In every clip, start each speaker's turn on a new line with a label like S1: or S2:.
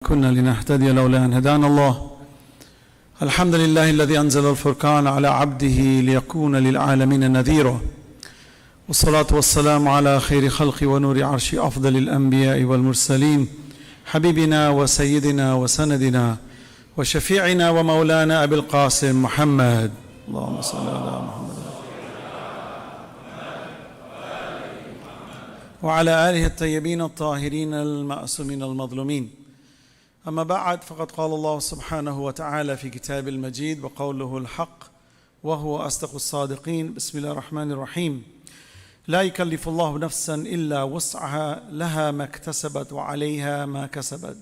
S1: كنا لنهتدي لولا أن هدانا الله. الحمد لله الذي أنزل الفرقان على عبده ليكون للعالمين نذيرا، والصلاة والسلام على خير خلق ونور عرش أفضل الأنبياء والمرسلين، حبيبنا وسيدنا وسندنا وشفيعنا ومولانا أبي القاسم محمد. اللهم صل على محمد وعلى آله الطيبين الطاهرين المعصومين المظلومين. أما بعد، فقد قال الله سبحانه وتعالى في كتاب المجيد وقوله الحق وهو أصدق الصادقين. بسم الله الرحمن الرحيم. لا يكلف الله نفسا إلا وسعها لها ما اكتسبت وعليها ما كسبت.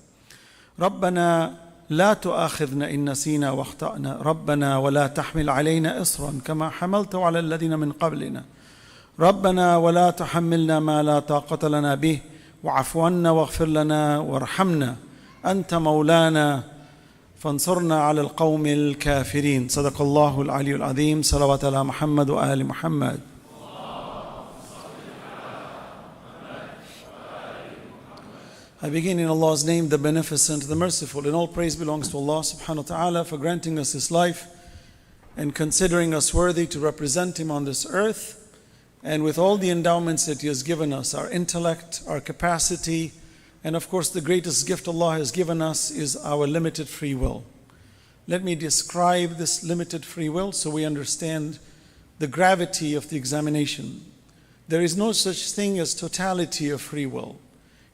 S1: ربنا لا تؤاخذنا إن نسينا واخطأنا، ربنا ولا تحمل علينا إصرا كما حملته على الذين من قبلنا، ربنا ولا تحملنا ما لا طاقة لنا به واعف عنا واغفر لنا وارحمنا أنت مولانا فانصرنا على القوم الكافرين. صدق الله العلي العظيم. صلوات على محمد وآل محمد. I begin in Allah's name, the Beneficent, the Merciful, and all praise belongs to Allah subhanahu wa ta'ala for granting us this life and considering us worthy to represent Him on this earth, and with all the endowments that He has given us, our intellect, our capacity, and of course the greatest gift Allah has given us is our limited free will. Let me describe this limited free will so we understand the gravity of the examination. There is no such thing as totality of free will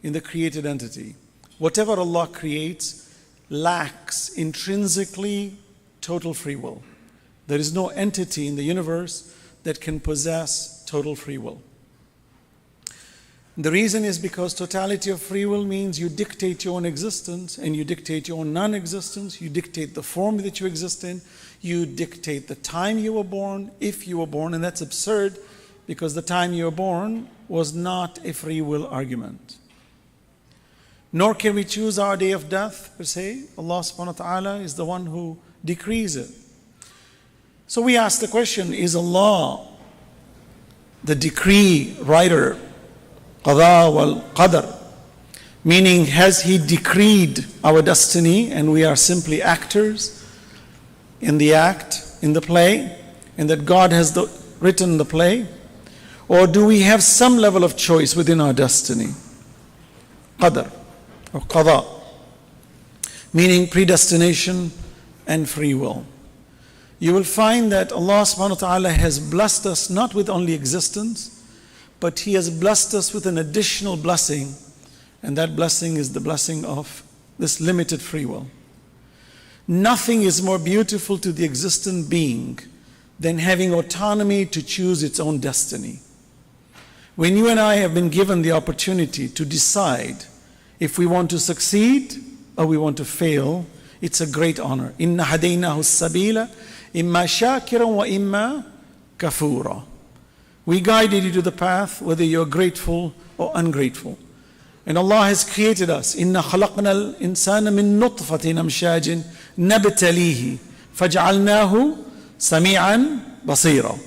S1: in the created entity. Whatever Allah creates lacks intrinsically total free will. There is no entity in the universe that can possess total free will. The reason is because totality of free will means you dictate your own existence, and you dictate your own non-existence, you dictate the form that you exist in, you dictate the time you were born, if you were born, and that's absurd because the time you were born was not a free will argument. Nor can we choose our day of death per se. Allah subhanahu wa ta'ala is the one who decrees it. So we ask the question, is Allah the decree writer? Qada wal qadar, meaning has He decreed our destiny and we are simply actors in the act, in the play, and that God has written the play? Or do we have some level of choice within our destiny? Qadar or qada, meaning predestination and free will. You will find that Allah subhanahu wa ta'ala has blessed us not with only existence, but He has blessed us with an additional blessing, and that blessing is the blessing of this limited free will. Nothing is more beautiful to the existent being than having autonomy to choose its own destiny. When you and I have been given the opportunity to decide if we want to succeed or we want to fail, it's a great honor. Inna hadaynahu as-sabila imma shakiran wa imma kafura. We guided you to the path whether you're grateful or ungrateful. And Allah has created us. Inna khalaqna al-insana min nutfatin amshajin nabtalihi faj'alnahu sami'an basira.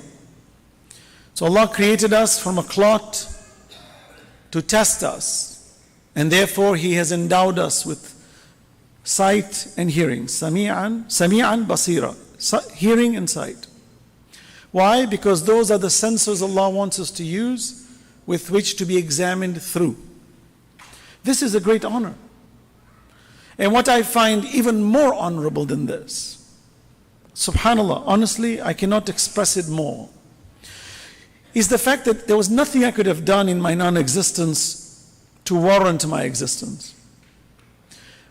S1: So Allah created us from a clot to test us. And therefore He has endowed us with sight and hearing. Sami'an basira. Hearing and sight. Why? Because those are the sensors Allah wants us to use with which to be examined through. This is a great honor. And what I find even more honorable than this, subhanAllah, honestly, I cannot express it more, is the fact that there was nothing I could have done in my non-existence to warrant my existence.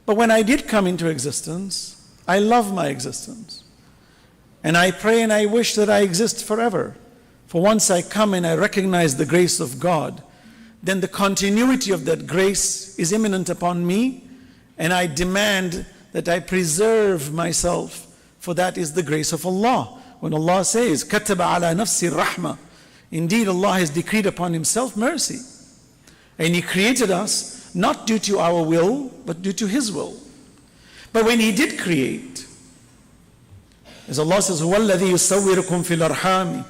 S1: But when I did come into existence, I love my existence. And I pray and I wish that I exist forever. For once I come and I recognize the grace of God, then the continuity of that grace is imminent upon me, and I demand that I preserve myself, for that is the grace of Allah. When Allah says, كَتَبَ عَلَى نَفْسِ الرَّحْمَةِ, indeed Allah has decreed upon Himself mercy. And He created us not due to our will, but due to His will. But when He did create, as Allah says, هو الذي يصوركم في الأرحام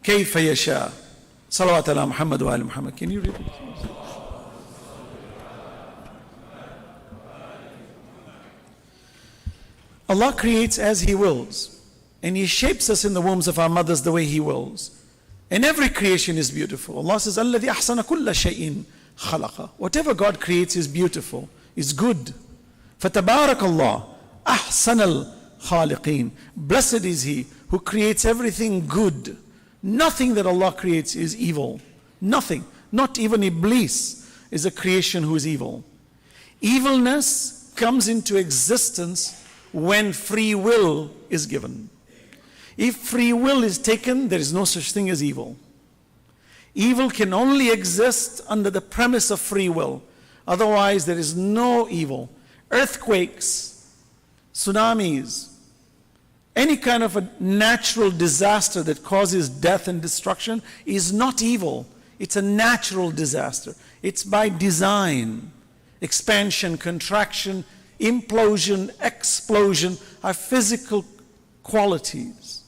S1: كيف يشاء. صلوات على محمد وآل محمد. Can you repeat? Allah creates as He wills, and He shapes us in the wombs of our mothers the way He wills. And every creation is beautiful. Allah says, الَّذِي أَحْسَنَ كُلَّ شَيْءٍ خَلَقَ. Whatever God creates is beautiful, is good. فَتَبَارَكَ اللَّهُ أَحْسَنَ الْخَالِقِينَ. Blessed is He who creates everything good. Nothing that Allah creates is evil. Nothing. Not even Iblis is a creation who is evil. Evilness comes into existence when free will is given. If free will is taken, there is no such thing as evil. Evil can only exist under the premise of free will. Otherwise, there is no evil. Earthquakes, tsunamis, any kind of a natural disaster that causes death and destruction is not evil. It's a natural disaster. It's by design. Expansion, contraction, implosion, explosion are physical qualities.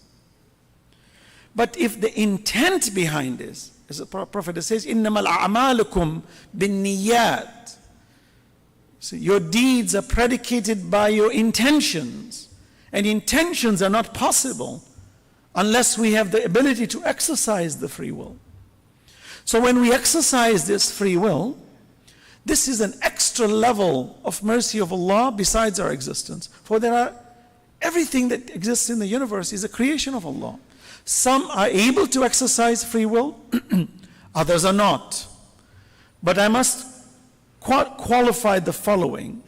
S1: But if the intent behind this, as the Prophet says, إِنَّمَا الْأَعْمَالُكُمْ بِالنِّيَّاتِ. So your deeds are predicated by your intentions. And intentions are not possible unless we have the ability to exercise the free will. So when we exercise this free will, this is an extra level of mercy of Allah besides our existence. For everything that exists in the universe is a creation of Allah. Some are able to exercise free will, others are not. But I must qualify the following,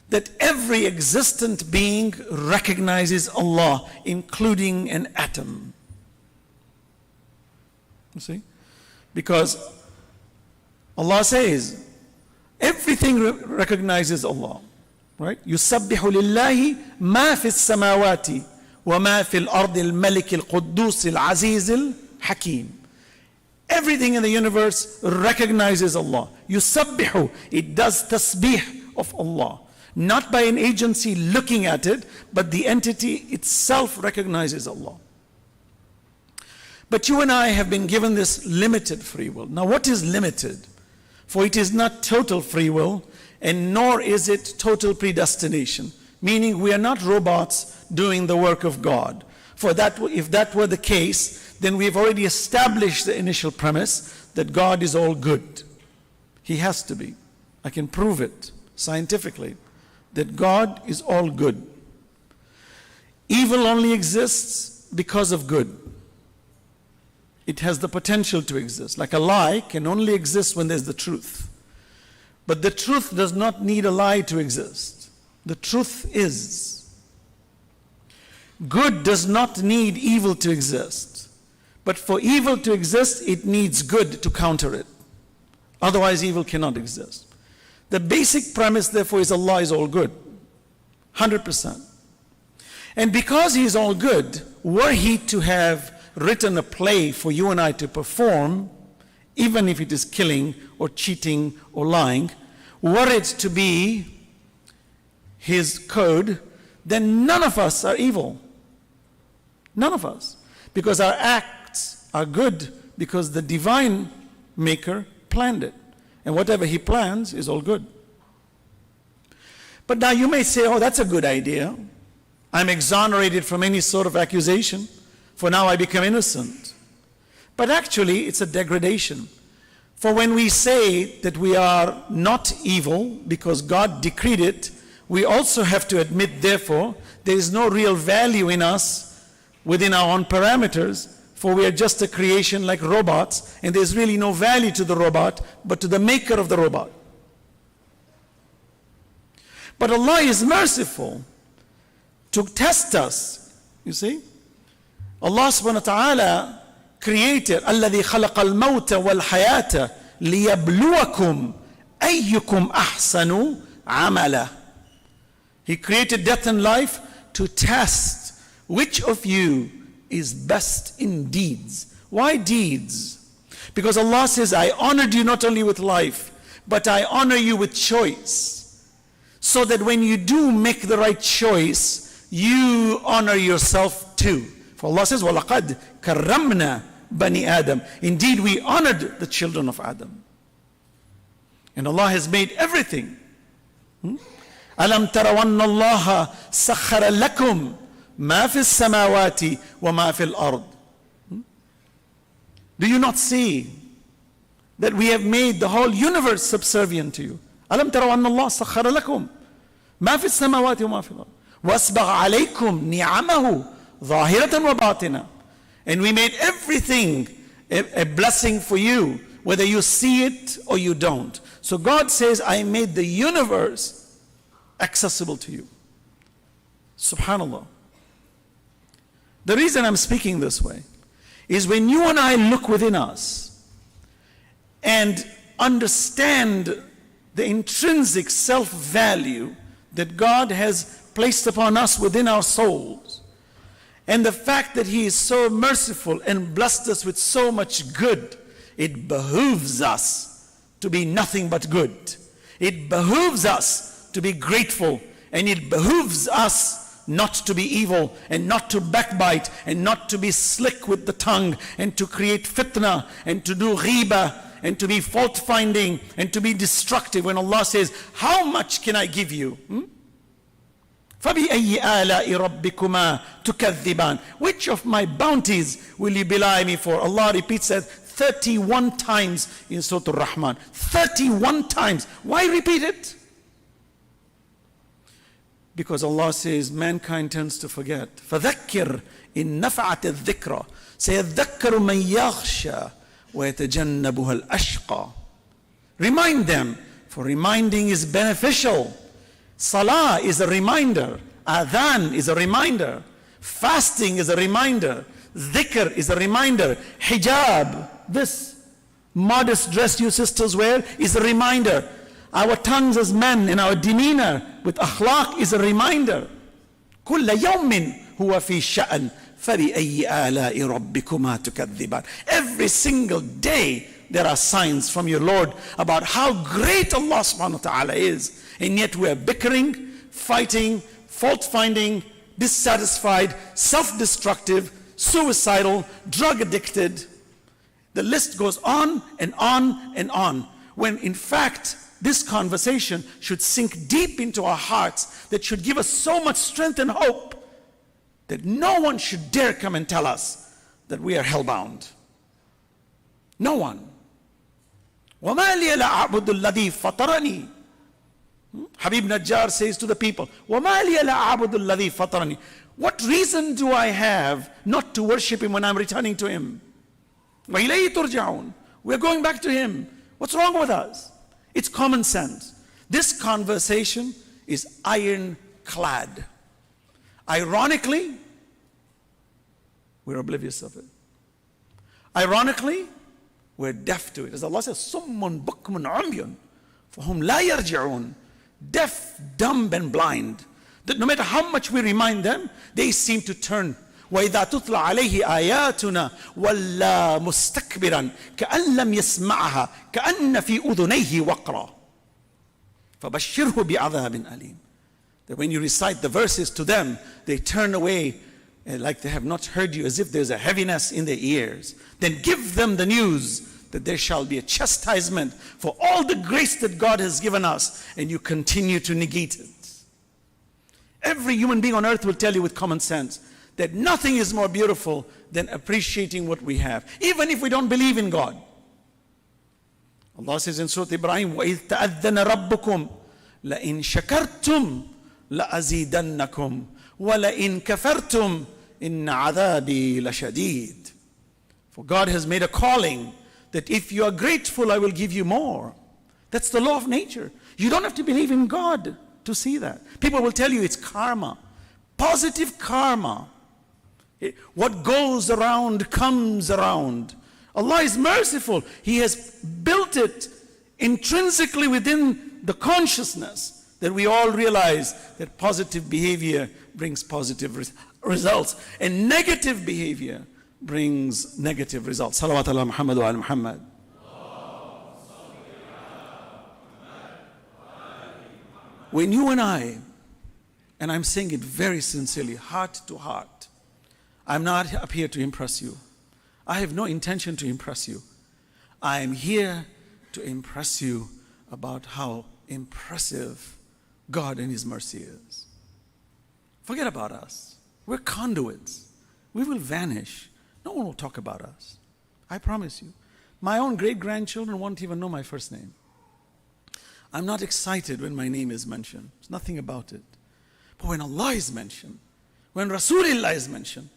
S1: that every existent being recognizes Allah, including an atom. You see? Because Allah says, everything recognizes Allah. Right? يُسَبِّحُ لِلَّهِ مَا فِي السَّمَاوَاتِ وَمَا فِي الْأَرْضِ الْمَلِكِ الْقُدُّوسِ الْعَزِيزِ الْحَكِيمِ. Everything in the universe recognizes Allah. يُسَبِّحُ, it does tasbih of Allah. Not by an agency looking at it, but the entity itself recognizes Allah. But you and I have been given this limited free will. Now what is limited? For it is not total free will, and nor is it total predestination. Meaning we are not robots doing the work of God. For that, if that were the case, then we've already established the initial premise that God is all good. He has to be. I can prove it scientifically, that God is all good. Evil only exists because of good. It has the potential to exist. Like a lie can only exist when there's the truth. But the truth does not need a lie to exist. The truth is. Good does not need evil to exist. But for evil to exist, it needs good to counter it. Otherwise, evil cannot exist. The basic premise, therefore, is Allah is all good. 100%. And because He is all good, were He to have written a play for you and I to perform, even if it is killing or cheating or lying, were it to be His code, then none of us are evil. None of us. Because our acts are good because the divine maker planned it. And whatever He plans is all good. But now you may say, oh, that's a good idea. I'm exonerated from any sort of accusation, for now I become innocent. But actually, it's a degradation. For when we say that we are not evil because God decreed it, we also have to admit, therefore, there is no real value in us within our own parameters, for we are just a creation like robots, and there's really no value to the robot, but to the maker of the robot. But Allah is merciful to test us, you see. Allah subhanahu wa ta'ala created الَّذِي خَلَقَ الْمَوْتَ وَالْحَيَاةَ لِيَبْلُوَكُمْ أَيُّكُمْ أَحْسَنُ عَمَلًا. He created death and life to test which of you is best in deeds. Why deeds? Because Allah says, I honored you not only with life, but I honor you with choice. So that when you do make the right choice, you honor yourself too. For Allah says, وَلَقَدْ كَرَّمْنَا بَنِي آدَمَ. Indeed, we honored the children of Adam. And Allah has made everything. أَلَمْ تَرَوْا أَنَّ اللَّهَ سَخَّرَ لَكُمْ مَا فِي السَّمَاوَاتِ وَمَا فِي الْأَرْضِ. Do you not see that we have made the whole universe subservient to you? أَلَمْ تَرَوْا أَنَّ اللَّهَ سَخَّرَ لَكُمْ مَا فِي السَّمَاوَاتِ وَمَا فِي الْأَرْضِ وَأَسْبَغَ عَلَيْكُمْ نِعَمَهُ ظَاهِرَةً وَبَاطِنًا. And we made everything a blessing for you, whether you see it or you don't. So God says, I made the universe accessible to you. Subhanallah. The reason I'm speaking this way is when you and I look within us and understand the intrinsic self-value that God has placed upon us within our souls, and the fact that He is so merciful and blessed us with so much good, it behooves us to be nothing but good. It behooves us to be grateful, and it behooves us not to be evil, and not to backbite, and not to be slick with the tongue, and to create fitna, and to do ghiba, and to be fault finding, and to be destructive. When Allah says, how much can I give you? فَبِأَيِّ آلَاءِ رَبِّكُمَا تُكَذِّبَانِ. Which of my bounties will you belie me for? Allah repeats that 31 times in Surah Al-Rahman. 31 times. Why repeat it? Because Allah says mankind tends to forget. فَذَكِّرْ إِن نَفَعَتِ الذِّكْرَ سَيَذَّكَّرُ مَنْ يَخْشَى وَيَتَجَنَّبُهَا الْأَشْقَى. Remind them, for reminding is beneficial. Salah is a reminder. Adhan is a reminder. Fasting is a reminder. Dhikr is a reminder. Hijab, this modest dress you sisters wear, is a reminder. Our tongues as men and our demeanor with akhlaq is a reminder. كُلَّ يَوْمٍ هُوَ فِي شَأْنٍ فَبِأَيِّ آلَاءِ رَبِّكُمَا تُكَذِّبَانِ. Every single day there are signs from your Lord about how great Allah subhanahu wa ta'ala is. And yet we are bickering, fighting, fault-finding, dissatisfied, self-destructive, suicidal, drug-addicted. The list goes on and on and on. When in fact, this conversation should sink deep into our hearts, that should give us so much strength and hope that no one should dare come and tell us that we are hellbound. No one. وَمَا لِيَ لَا أَعْبُدُ الَّذِي فَطَرَنِي. Habib Najjar says to the people, وَمَا لِيَ لَا أَعْبُدُ الَّذِي فَطَرَنِي. What reason do I have not to worship Him when I'm returning to Him? وَإِلَيْهِ تُرْجَعُونَ. We're going back to Him. What's wrong with us? It's common sense. This conversation is ironclad. Ironically, we're oblivious of it. Ironically, we're deaf to it. As Allah says, صُمٌّ بُكْمٌ عُمْيٌ فَهُمْ لَا يَرْجِعُونَ. Deaf, dumb, and blind. That no matter how much we remind them, they seem to turn. وَإِذَا تُطْلَى عَلَيْهِ آيَاتُنَا وَلَّا مُسْتَكْبِرًا كَأَن لَّمْ يَسْمَعَهَا كَأَنَّ فِي أُذُنَيْهِ وَقْرًا فَبَشِّرْهُ بِعَذَابٍ أَلِيمٍ. That when you recite the verses to them, they turn away like they have not heard you, as if there's a heaviness in their ears. Then give them the news that there shall be a chastisement for all the grace that God has given us, and you continue to negate it. Every human being on earth will tell you with common sense that nothing is more beautiful than appreciating what we have, even if we don't believe in God. Allah says in Surah Ibrahim, وَإِذْ تَأَذَّنَ رَبُّكُمْ لَإِن شَكَرْتُمْ لَأَزِيدَنَّكُمْ وَلَإِن كَفَرْتُمْ إِنَّ عَذَابِي لَشَدِيدٌ. For God has made a calling that if you are grateful, I will give you more. That's the law of nature. You don't have to believe in God to see that. People will tell you it's karma, positive karma. What goes around comes around. Allah is merciful. He has built it intrinsically within the consciousness that we all realize that positive behavior brings positive results, and negative behavior brings negative results. Salawat ala Muhammad wa ala Muhammad. When you and I'm saying it very sincerely, heart to heart, I'm not up here to impress you. I have no intention to impress you. I am here to impress you about how impressive God and His mercy is. Forget about us. We're conduits. We will vanish. No one will talk about us. I promise you. My own great-grandchildren won't even know my first name. I'm not excited when my name is mentioned. There's nothing about it. But when Allah is mentioned, when Rasulullah is mentioned,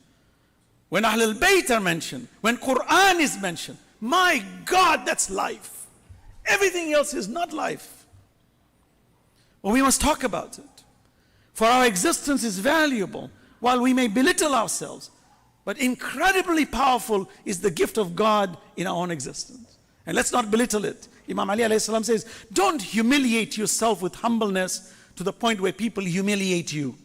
S1: when Ahlul Bayt are mentioned, when Quran is mentioned, my God, that's life. Everything else is not life. Well, we must talk about it. For our existence is valuable. While we may belittle ourselves, but incredibly powerful is the gift of God in our own existence. And let's not belittle it. Imam Ali alayhi salam says, don't humiliate yourself with humbleness to the point where people humiliate you.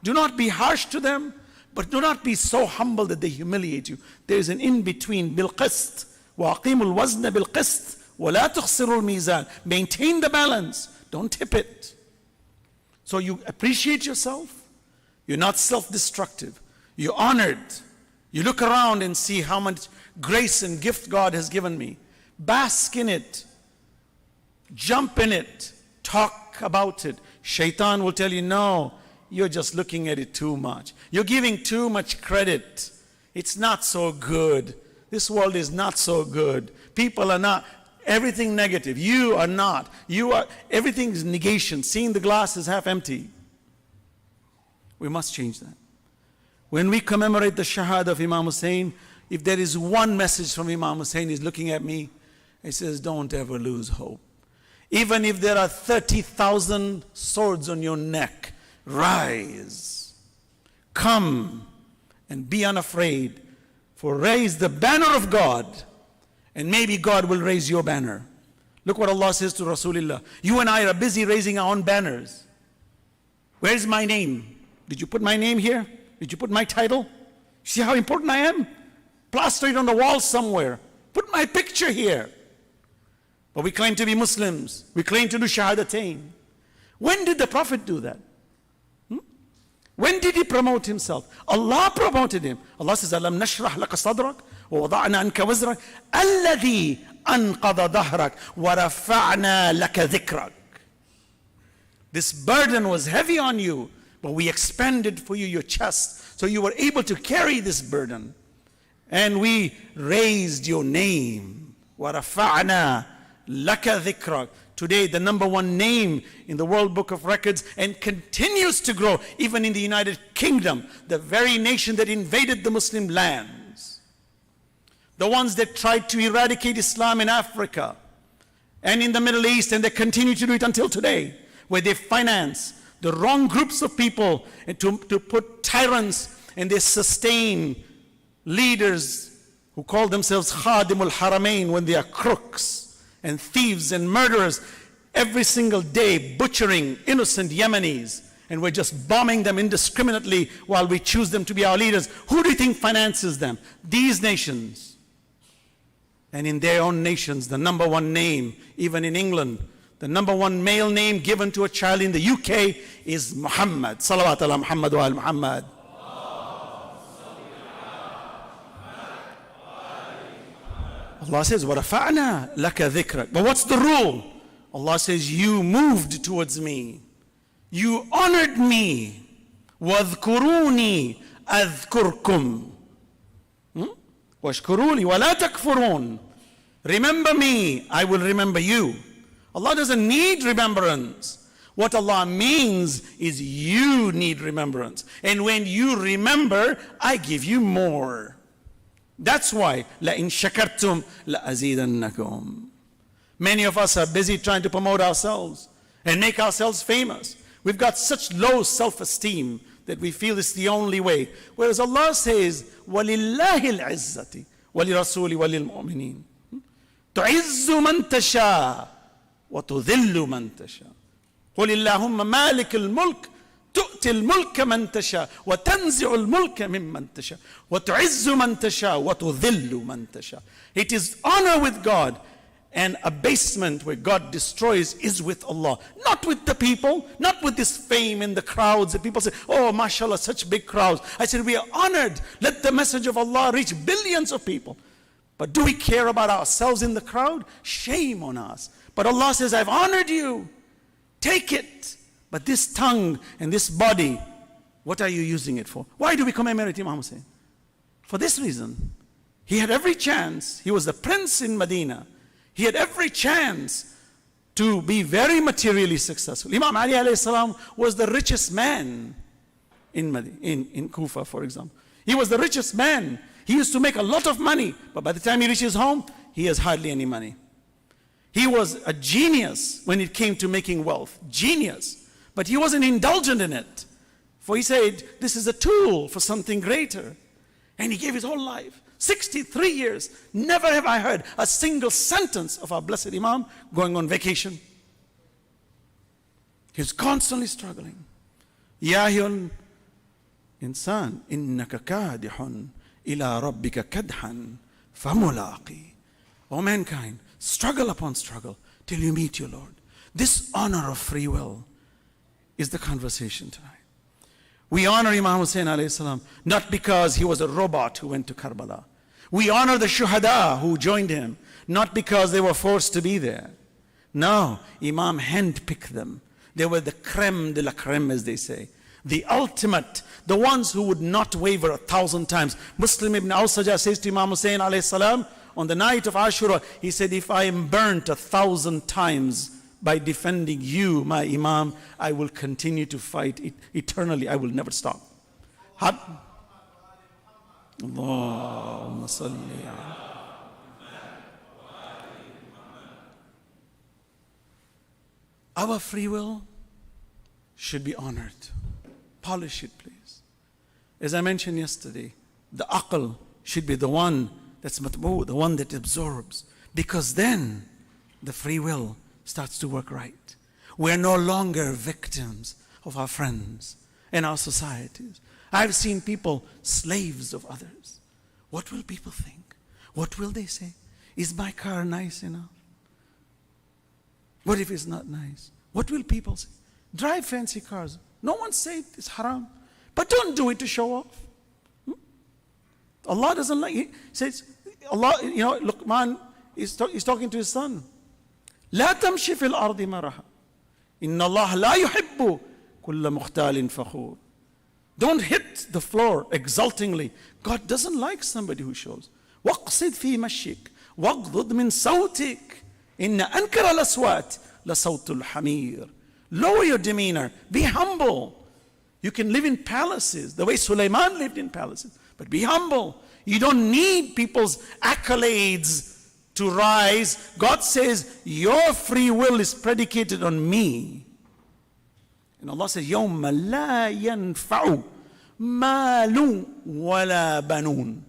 S1: Do not be harsh to them, but do not be so humble that they humiliate you. There is an in-between. بالقسط وأقيموا الوزن بالقسط ولا تخسروا الميزان. Maintain the balance. Don't tip it. So you appreciate yourself. You're not self-destructive. You're honored. You look around and see how much grace and gift God has given me. Bask in it. Jump in it. Talk about it. Shaitan will tell you, no, you're just looking at it too much. You're giving too much credit. It's not so good. This world is not so good. People are not. Everything negative. You are not. You are. Everything is negation. Seeing the glass is half empty. We must change that. When we commemorate the Shahada of Imam Hussein, if there is one message from Imam Hussein, he's looking at me, he says, don't ever lose hope. Even if there are 30,000 swords on your neck, rise. Come and be unafraid. For raise the banner of God, and maybe God will raise your banner. Look what Allah says to Rasulullah. You and I are busy raising our own banners. Where's my name? Did you put my name here? Did you put my title? See how important I am? Plaster it on the wall somewhere. Put my picture here. But we claim to be Muslims. We claim to do Shahadatain. When did the Prophet do that? When did he promote himself? Allah promoted him. Allah says, Alam nashrah laka sadrak wa wada'na anka wazrak alladhi anqadha dhahrak wa rafa'na laka dhikrak. This burden was heavy on you, but we expanded for you your chest, so you were able to carry this burden. And we raised your name. وَرَفَعْنَا لَكَ ذِكْرَكَ. Today, the #1 name in the World Book of Records, and continues to grow, even in the United Kingdom, the very nation that invaded the Muslim lands. The ones that tried to eradicate Islam in Africa and in the Middle East, and they continue to do it until today, where they finance the wrong groups of people and to put tyrants, and they sustain leaders who call themselves Khadimul Haramain when they are crooks and thieves and murderers, every single day butchering innocent Yemenis, and we're just bombing them indiscriminately while we choose them to be our leaders. Who do you think finances them? These nations. And in their own nations, the #1 name, even in England, the #1 male name given to a child in the UK is Muhammad. Salawat ala Muhammad wa al Muhammad. Allah says, وَرَفَعْنَا لَكَ ذِكْرَكَ. But what's the rule? Allah says, you moved towards me. You honored me. وَاذْكُرُونِي أَذْكُرْكُمْ. وَاشْكُرُوا لِي وَلَا تَكْفُرُونَ. Remember me, I will remember you. Allah doesn't need remembrance. What Allah means is you need remembrance. And when you remember, I give you more. That's why, لَإِن شَكَرْتُمْ لَأَزِيدَنَّكُمْ. Many of us are busy trying to promote ourselves and make ourselves famous. We've got such low self-esteem that we feel it's the only way. Whereas Allah says, وَلِلَّهِ الْعِزَّةِ وَلِرَسُولِ وَلِلْمُؤْمِنِينَ تُعِزُّ مَنْ تَشَاءُ وَتُذِلُّ مَنْ تَشَاءُ قُلِ اللَّهُمَّ مَالِكَ الْمُلْكِ تؤتي الملك من تشاء وتنزع الملك ممن تشاء وتعز من تشاء وتذل من تشاء. It is honor with God, and abasement where God destroys is with Allah. Not with the people, not with this fame in the crowds that people say, oh mashallah, such big crowds. I said, we are honored. Let the message of Allah reach billions of people. But do we care about ourselves in the crowd? Shame on us. But Allah says, I've honored you. Take it. But this tongue and this body, what are you using it for? Why do we commemorate Imam Hussein? For this reason. He had every chance. He was the prince in Medina. He had every chance to be very materially successful. Imam Ali a.s. was the richest man in Kufa, for example. He was the richest man. He used to make a lot of money, but by the time he reaches home, he has hardly any money. He was a genius when it came to making wealth. Genius. But he wasn't indulgent in it. For he said, this is a tool for something greater. And he gave his whole life. 63 years. Never have I heard a single sentence of our blessed Imam going on vacation. He was constantly struggling. Ya ayyuhal insan, innaka kadihun ila rabbika kadhan famulaqi. O mankind, struggle upon struggle till you meet your Lord. This honor of free will is the conversation tonight. We honor Imam Hussain a.s. not because he was a robot who went to Karbala. We honor the shuhada who joined him, not because they were forced to be there. No, Imam handpicked them. They were the creme de la creme, as they say. The ultimate, the ones who would not waver 1,000 times. Muslim ibn ʿAwsaja says to Imam Hussain a.s. on the night of Ashura, he said, if I am burnt 1,000 times by defending you, my Imam, I will continue to fight eternally. I will never stop. Allahumma salli ala. Our free will should be honored. Polish it, please. As I mentioned yesterday, the aql should be the one that's matbu', the one that absorbs. Because then the free will starts to work right. We're no longer victims of our friends and our societies. I've seen people slaves of others. What will people think? What will they say? Is my car nice enough? What if it's not nice? What will people say? Drive fancy cars. No one said it's haram. But don't do it to show off. Allah doesn't like it. He says, Allah, look, man, he's talking to his son. لا تمشي في الأرض مرحا إن الله لا يحب كل مختال فخور. Don't hit the floor exultingly. God doesn't like somebody who shows. واقصد في مشيك واغضض من صوتك إن أنكر الأصوات لصوت الحمير. Lower your demeanor. Be humble. You can live in palaces the way Sulaiman lived in palaces. But be humble. You don't need people's accolades to rise. God says your free will is predicated on me. And Allah says, يَوْمَ لَا يَنْفَعُ مَالٌ وَلَا بَنُونَ.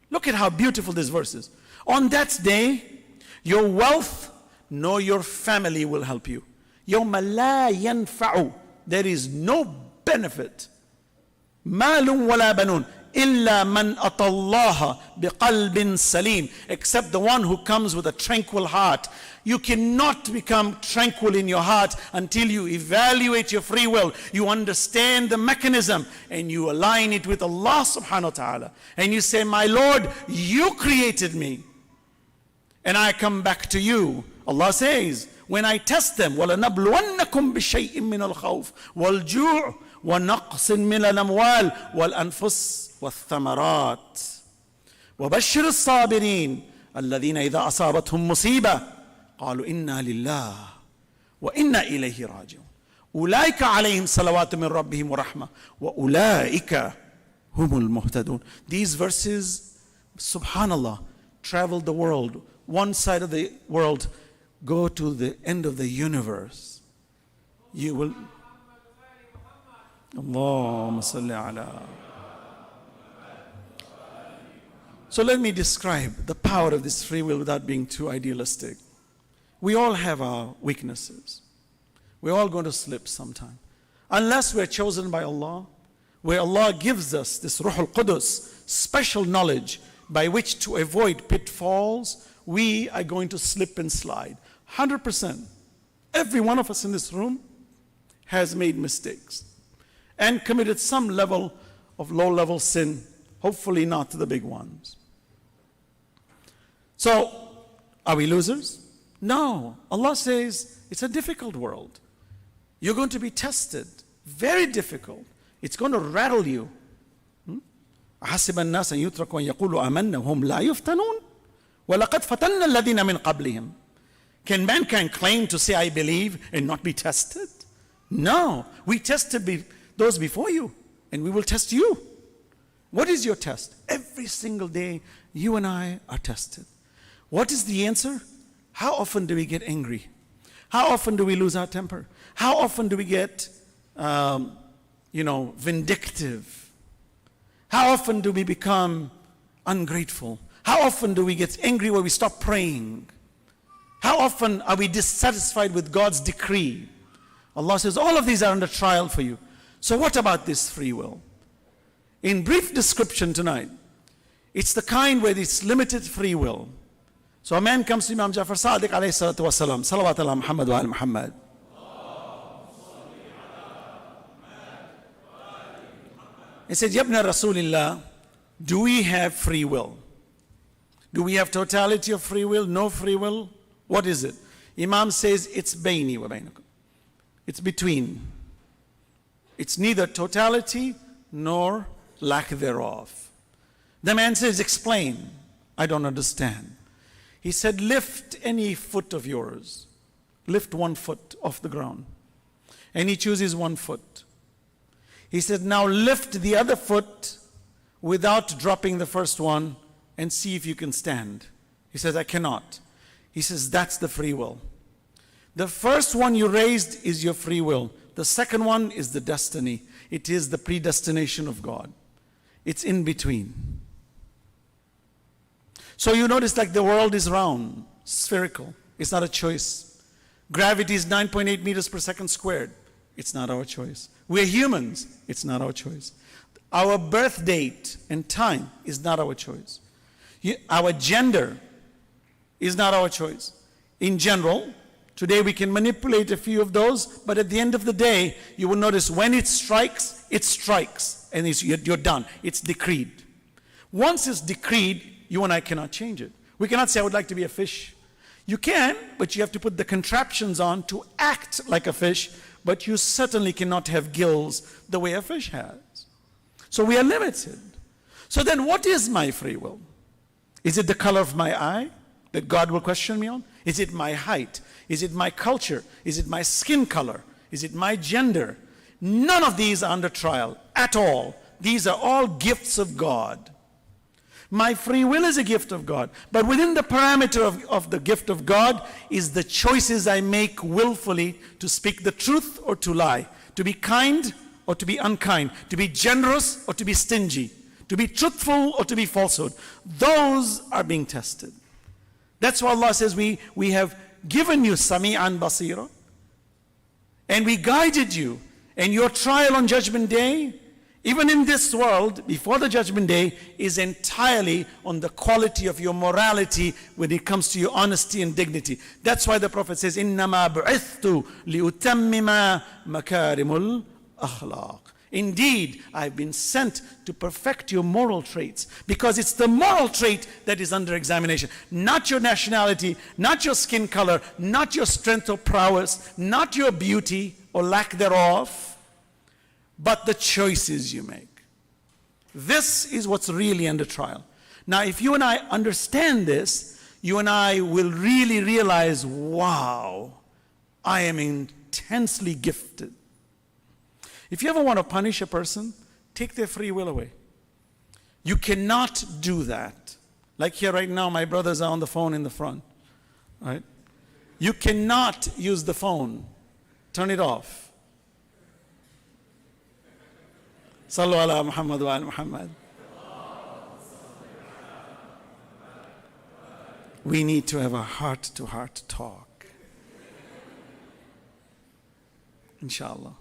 S1: Look at how beautiful this verse is. On that day, your wealth nor your family will help you. يَوْمَ لَا يَنْفَعُ. There is no benefit. مَالٌ وَلَا بَنُونَ. إِلَّا مَنْ أَتَى اللَّهَ بِقَلْبٍ سَلِيمٍ. Except the one who comes with a tranquil heart. You cannot become tranquil in your heart until you evaluate your free will. You understand the mechanism and you align it with Allah subhanahu wa ta'ala. And you say, my Lord, you created me. And I come back to you. Allah says, when I test them, وَلَنَبْلُوَنَّكُمْ بِشَيْءٍ مِّنَ الْخَوْفِ وَالْجُوعِ وَنَقْصٍ مِّنَ الْأَمْوَالِ وَالْأَنفُسِ وَالثَّمَرَاتِ وَبَشِّرِ الصَّابِرِينَ الَّذِينَ إِذَا أَصَابَتْهُمْ مُصِيبَةٌ قالوا إنا لله وإنا إليه راجعون أولئك عليهم صلوات من ربهم ورحمة وأولئك هم المهتدون. These verses, subhanallah, travel the world. One side of the world, go to the end of the universe. You will. Allahumma salli ala. So let me describe the power of this free will without being too idealistic. We all have our weaknesses. We're all going to slip sometime. Unless we're chosen by Allah, where Allah gives us this Ruh al-Qudus, special knowledge by which to avoid pitfalls, we are going to slip and slide. 100%. Every one of us in this room has made mistakes and committed some level of low-level sin, hopefully not the big ones. So, are we losers? No. Allah says it's a difficult world. You're going to be tested. Very difficult. It's going to rattle you. حسب الناس أن يتركوا أن يقولوا آمنا وهم لا يفتنون ولقد فتنا الذين من قبلهم. Can mankind claim to say I believe and not be tested? No. We tested those before you, and we will test you. What is your test? Every single day you and I are tested. What is the answer? How often do we get angry? How often do we lose our temper? How often do we get vindictive? How often do we become ungrateful? How often do we get angry when we stop praying? How often are we dissatisfied with God's decree? Allah says all of these are under trial for you. So what about this free will? In brief description tonight, it's the kind where it's limited free will. So a man comes to Imam Jafar Sadiq alayhi salatu wasalam, salawat ala Muhammad wa ala Muhammad. He said, Yabna Rasulillah, do we have free will? Do we have totality of free will? No free will? What is it? Imam says, it's bayni wa baynakum. It's between. It's neither totality nor lack thereof. The man says, explain. I don't understand. He said, lift any foot of yours. Lift 1 foot off the ground. And he chooses 1 foot. He said, now lift the other foot without dropping the first one and see if you can stand. He says, I cannot. He says, that's the free will. The first one you raised is your free will. The second one is the destiny. It is the predestination of God. It's in between. So you notice like the world is round, spherical. It's not a choice. Gravity is 9.8 meters per second squared. It's not our choice. We're humans. It's not our choice. Our birth date and time is not our choice. Our gender is not our choice. In general, today we can manipulate a few of those, but at the end of the day, you will notice when it strikes, and you're done. It's decreed. Once it's decreed, you and I cannot change it. We cannot say, I would like to be a fish. You can, but you have to put the contraptions on to act like a fish, but you certainly cannot have gills the way a fish has. So we are limited. So then what is my free will? Is it the color of my eye that God will question me on? Is it my height? Is it my culture? Is it my skin color? Is it my gender? None of these are under trial at all. These are all gifts of God. My free will is a gift of God. But within the parameter of the gift of God is the choices I make willfully to speak the truth or to lie, to be kind or to be unkind, to be generous or to be stingy, to be truthful or to be falsehood. Those are being tested. That's why Allah says we have given you Sami'an Basira, and we guided you, and your trial on Judgment Day, even in this world, before the Judgment Day, is entirely on the quality of your morality when it comes to your honesty and dignity. That's why the Prophet says, إِنَّمَا بُعِثْتُ لِأُتَمِّمَ مَكَارِمُ الْأَخْلَاقِ. Indeed, I've been sent to perfect your moral traits, because it's the moral trait that is under examination. Not your nationality, not your skin color, not your strength or prowess, not your beauty or lack thereof, but the choices you make. This is what's really under trial. Now, if you and I understand this, you and I will really realize, wow, I am intensely gifted. If you ever want to punish a person, take their free will away. You cannot do that. Like here right now, my brothers are on the phone in the front. Right? You cannot use the phone. Turn it off. Sallu ala Muhammad wa ala Muhammad. We need to have a heart-to-heart talk. Inshallah.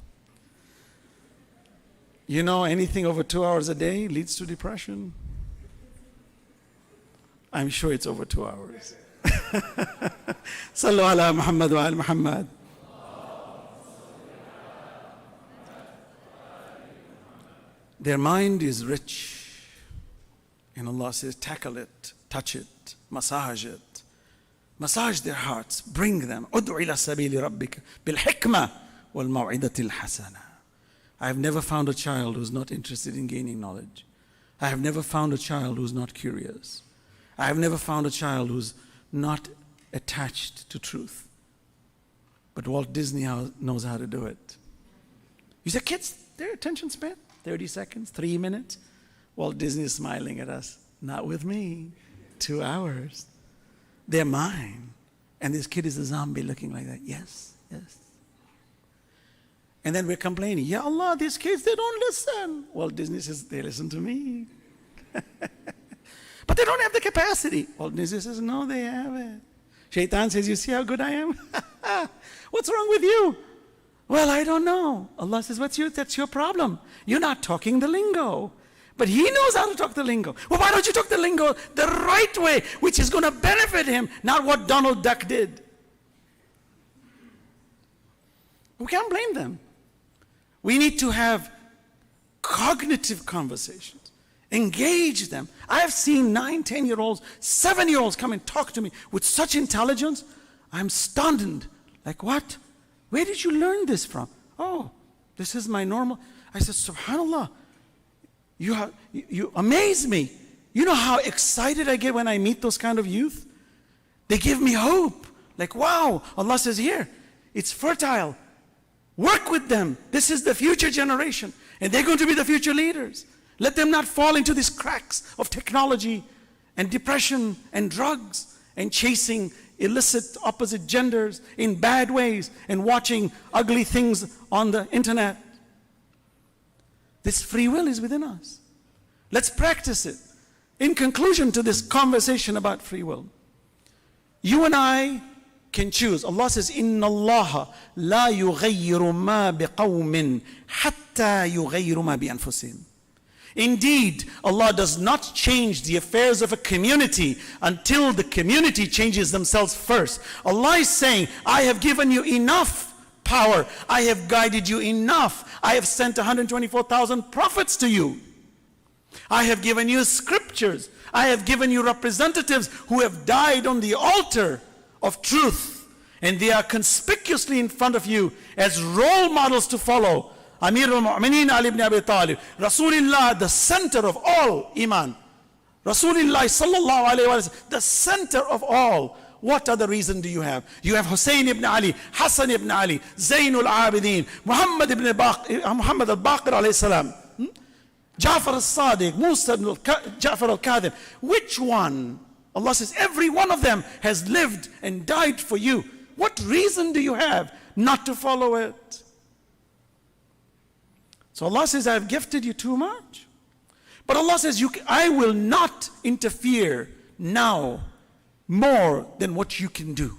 S1: You know, anything over 2 hours a day leads to depression. I'm sure it's over 2 hours. Sallu ala Muhammad wa ala Muhammad. Their mind is rich. And Allah says, tackle it, touch it, massage it. Massage their hearts, bring them. Ud'u ila sabili rabbika bil hikmah وَالْمَوْعِدَةِ الْحَسَنَةِ. I have never found a child who's not interested in gaining knowledge. I have never found a child who's not curious. I have never found a child who's not attached to truth. But Walt Disney knows how to do it. You say, kids, their attention span, 30 seconds, 3 minutes. Walt Disney is smiling at us. Not with me. 2 hours. They're mine. And this kid is a zombie looking like that. Yes, yes. And then we're complaining, Ya Allah, these kids, they don't listen. Walt Disney says, they listen to me. But they don't have the capacity. Walt Disney says, no, they have it. Shaitan says, you see how good I am? What's wrong with you? Well, I don't know. Allah says, that's your problem. You're not talking the lingo. But he knows how to talk the lingo. Well, why don't you talk the lingo the right way, which is going to benefit him, not what Donald Duck did? We can't blame them. We need to have cognitive conversations. Engage them. I have seen 9, 10-year-olds, 7-year-olds come and talk to me with such intelligence. I'm stunned. Like, what? Where did you learn this from? Oh, this is my normal. I said, subhanallah, you amaze me. You know how excited I get when I meet those kind of youth? They give me hope. Like, wow, Allah says here, it's fertile. Work with them. This is the future generation. And they're going to be the future leaders. Let them not fall into these cracks of technology and depression and drugs and chasing illicit opposite genders in bad ways and watching ugly things on the internet. This free will is within us. Let's practice it. In conclusion to this conversation about free will, you and I can choose. Allah says, إِنَّ اللَّهَ لَا يُغَيِّرُ مَا بِقَوْمٍ حَتَّى يُغَيِّرُ مَا بِأَنفُسِهِمْ. Indeed, Allah does not change the affairs of a community until the community changes themselves first. Allah is saying, I have given you enough power. I have guided you enough. I have sent 124,000 prophets to you. I have given you scriptures. I have given you representatives who have died on the altar of truth. And they are conspicuously in front of you as role models to follow. Amir al-Mu'mineen Ali ibn Abi Talib, Rasulullah, the center of all Iman. Rasulullah sallallahu alayhi wa sallam, the center of all. What other reason do you have? You have Hussein ibn Ali, Hassan ibn Ali, Zainul Abidin, Muhammad al-Baqir alayhi salam, Ja'far al-Sadiq, Musa ibn Ja'far al-Kadhib. Which one? Allah says, every one of them has lived and died for you. What reason do you have not to follow it? So Allah says, I have gifted you too much. But Allah says, I will not interfere now more than what you can do.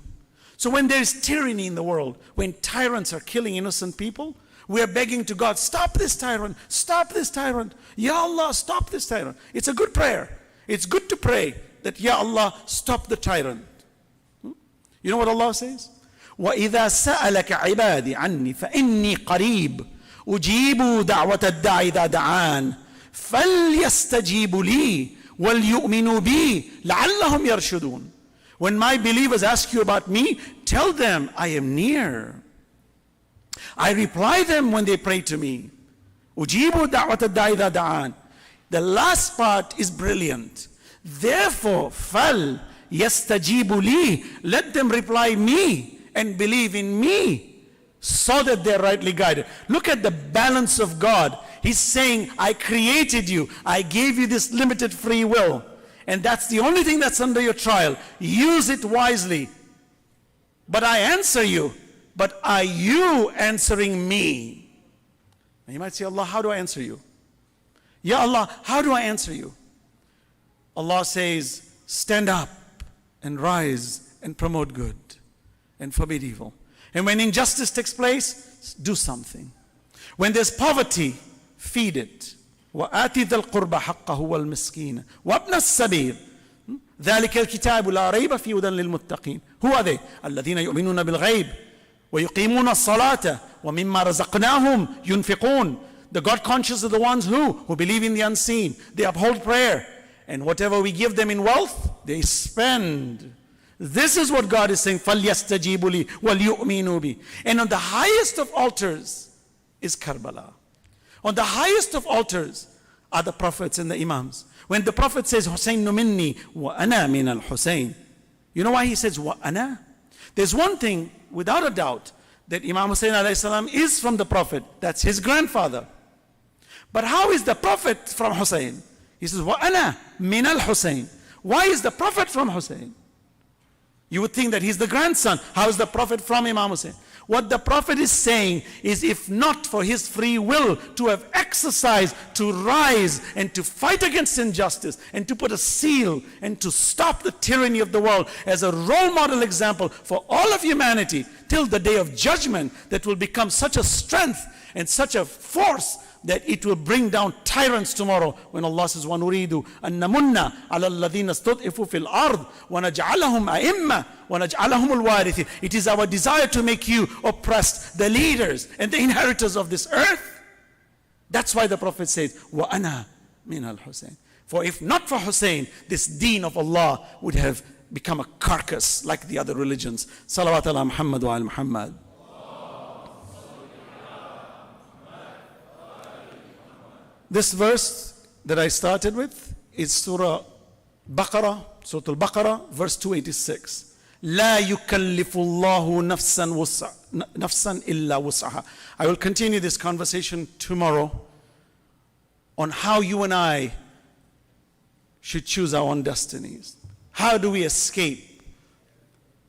S1: So when there's tyranny in the world, when tyrants are killing innocent people, we are begging to God, stop this tyrant, stop this tyrant. Ya Allah, stop this tyrant. It's a good prayer. It's good to pray that, Ya Allah, stop the tyrant. You know what Allah says? وَإِذَا سَأَلَكَ عِبَادِ عَنِّي فَإِنِّي قَرِيبٌ أجيبوا دعوة الداعي إذا دعان فليستجيبوا لي وليؤمنوا بي لعلهم يرشدون. When my believers ask you about me, tell them I am near. I reply them when they pray to me. أجيبوا دعوة الداعي إذا دعان. The last part is brilliant. Therefore, فليستجيبوا لي. Let them reply me and believe in me, so that they're rightly guided. Look at the balance of God. He's saying, I created you. I gave you this limited free will. And that's the only thing that's under your trial. Use it wisely. But I answer you. But are you answering me? And you might say, Allah, how do I answer you? Ya Allah, how do I answer you? Allah says, stand up and rise and promote good and forbid evil. And when injustice takes place, do something. When there's poverty, feed it. وَآتِ ذَا الْقُرْبَ حَقَّهُ وَالْمِسْكِينَ وَابْنَ السَّبِيلِ ذَلِكَ الْكِتَابُ لَا رَيْبَ فِيهِ هُدًى لِلْمُتَّقِينَ. Who are they? الَّذِينَ يُؤْمِنُونَ بِالْغَيْبِ وَيُقِيمُونَ الصَّلَاةَ وَمِمَّا رَزَقْنَاهُمْ يُنْفِقُونَ. The God conscious are the ones who believe in the unseen. They uphold prayer. And whatever we give them in wealth, they spend. This is what God is saying, فَلْيَسْتَجِيبُوا لِي وَلْيُؤْمِنُوا بِي. And on the highest of altars is Karbala. On the highest of altars are the prophets and the imams. When the prophet says, Hussein minni wa ana min al-Hussein, you know why he says wa ana? There's one thing, without a doubt, that Imam Hussein alayhi is from the prophet. That's his grandfather. But how is the prophet from Hussein? He says, wa ana min al-Hussein. Why is the prophet from Hussein? You would think that he's the grandson. How is the prophet from Imam Hussein? What the prophet is saying is, if not for his free will to have exercised, to rise and to fight against injustice and to put a seal and to stop the tyranny of the world as a role model example for all of humanity till the day of judgment, that will become such a strength and such a force that it will bring down tyrants tomorrow, when Allah says, وَنُرِيدُ أَن نَمُنَّ عَلَى الَّذِينَ اسْتُضْعِفُوا فِي الْأَرْضِ وَنَجْعَلَهُمْ أَئِمَّةً وَنَجْعَلَهُمُ الْوَارِثِينَ. It is our desire to make you oppressed, the leaders and the inheritors of this earth. That's why the Prophet says, وَأَنَا مِنَ الْحُسَيْنِ. For if not for Hussein, this deen of Allah would have become a carcass like the other religions. Salawat ala Muhammad wa ala Muhammad. This verse that I started with is Surah Baqarah, Surah Al-Baqarah, verse 286. لا يكلف الله نفسا إلا وسعها. I will continue this conversation tomorrow on how you and I should choose our own destinies. How do we escape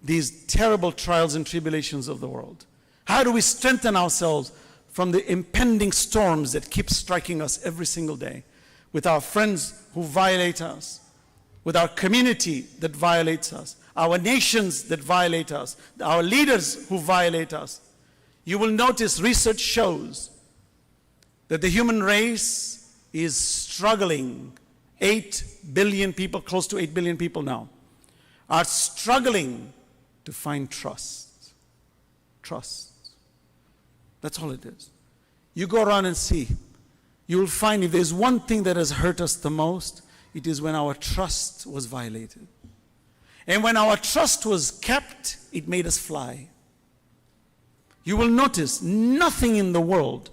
S1: these terrible trials and tribulations of the world? How do we strengthen ourselves from the impending storms that keep striking us every single day, with our friends who violate us, with our community that violates us, our nations that violate us, our leaders who violate us? You will notice research shows that the human race is struggling. 8 billion people, close to 8 billion people now, are struggling to find trust. Trust. That's all it is. You go around and see. You will find if there's one thing that has hurt us the most, it is when our trust was violated. And when our trust was kept, it made us fly. You will notice nothing in the world,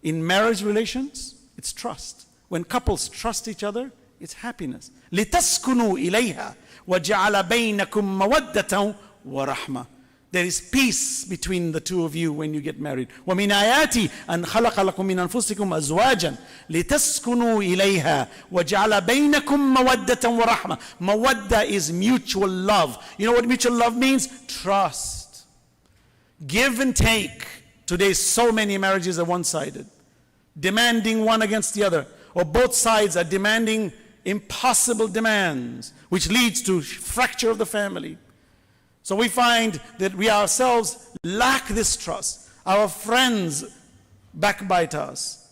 S1: in marriage relations, it's trust. When couples trust each other, it's happiness. لِتَسْكُنُوا إِلَيْهَا وَجَعَلَ بَيْنَكُمْ مَوَدَّةً وَرَحْمَةً. There is peace between the two of you when you get married. وَمِنْ آيَاتِ أَنْ خَلَقَ لَكُم مِّنْ أَنفُسِكُمْ أَزْوَاجًا لِتَسْكُنُوا إِلَيْهَا وَجَعَلَ بَيْنَكُمْ مَوَدَّةً وَرَحْمَةً. Mawadda is mutual love. You know what mutual love means? Trust. Give and take. Today so many marriages are one-sided, demanding one against the other, or both sides are demanding impossible demands, which leads to fracture of the family. So we find that we ourselves lack this trust. Our friends backbite us.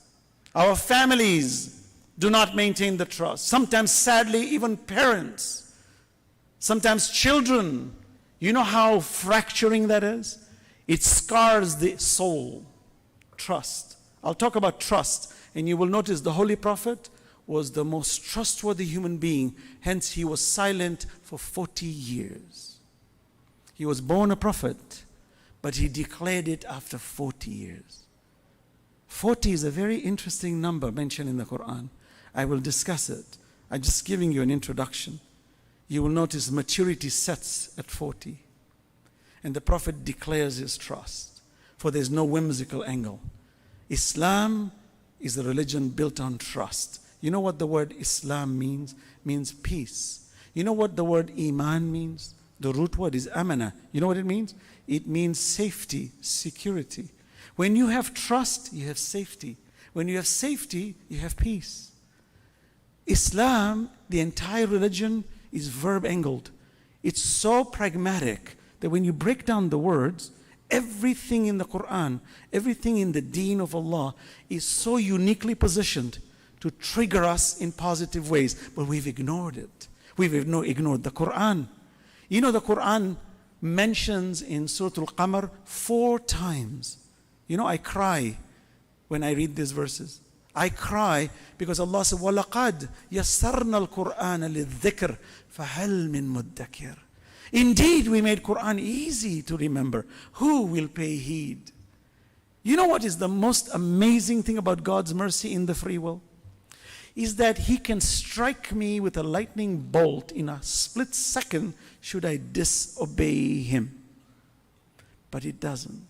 S1: Our families do not maintain the trust. Sometimes, sadly, even parents. Sometimes children. You know how fracturing that is? It scars the soul. Trust. I'll talk about trust. And you will notice the Holy Prophet was the most trustworthy human being. Hence, he was silent for 40 years. He was born a prophet, but he declared it after 40 years. 40 is a very interesting number mentioned in the Quran. I will discuss it. I'm just giving you an introduction. You will notice maturity sets at 40. And the Prophet declares his trust, for there's no whimsical angle. Islam is a religion built on trust. You know what the word Islam means? It means peace. You know what the word Iman means? The root word is amana. You know what it means? It means safety, security. When you have trust, you have safety. When you have safety, you have peace. Islam, the entire religion, is verb-angled. It's so pragmatic that when you break down the words, everything in the Quran, everything in the deen of Allah is so uniquely positioned to trigger us in positive ways. But we've ignored it. We've ignored the Quran. You know, the Quran mentions in Surah Al-Qamar 4 times. You know, I cry when I read these verses. I cry because Allah said, وَلَقَدْ يَسَّرْنَا الْقُرْآنَ لِلذِّكْرِ فَهَلْ مِن مُدَّكِرٍ. Indeed, we made Quran easy to remember. Who will pay heed? You know what is the most amazing thing about God's mercy in the free will? Is that He can strike me with a lightning bolt in a split second should I disobey Him. But it doesn't.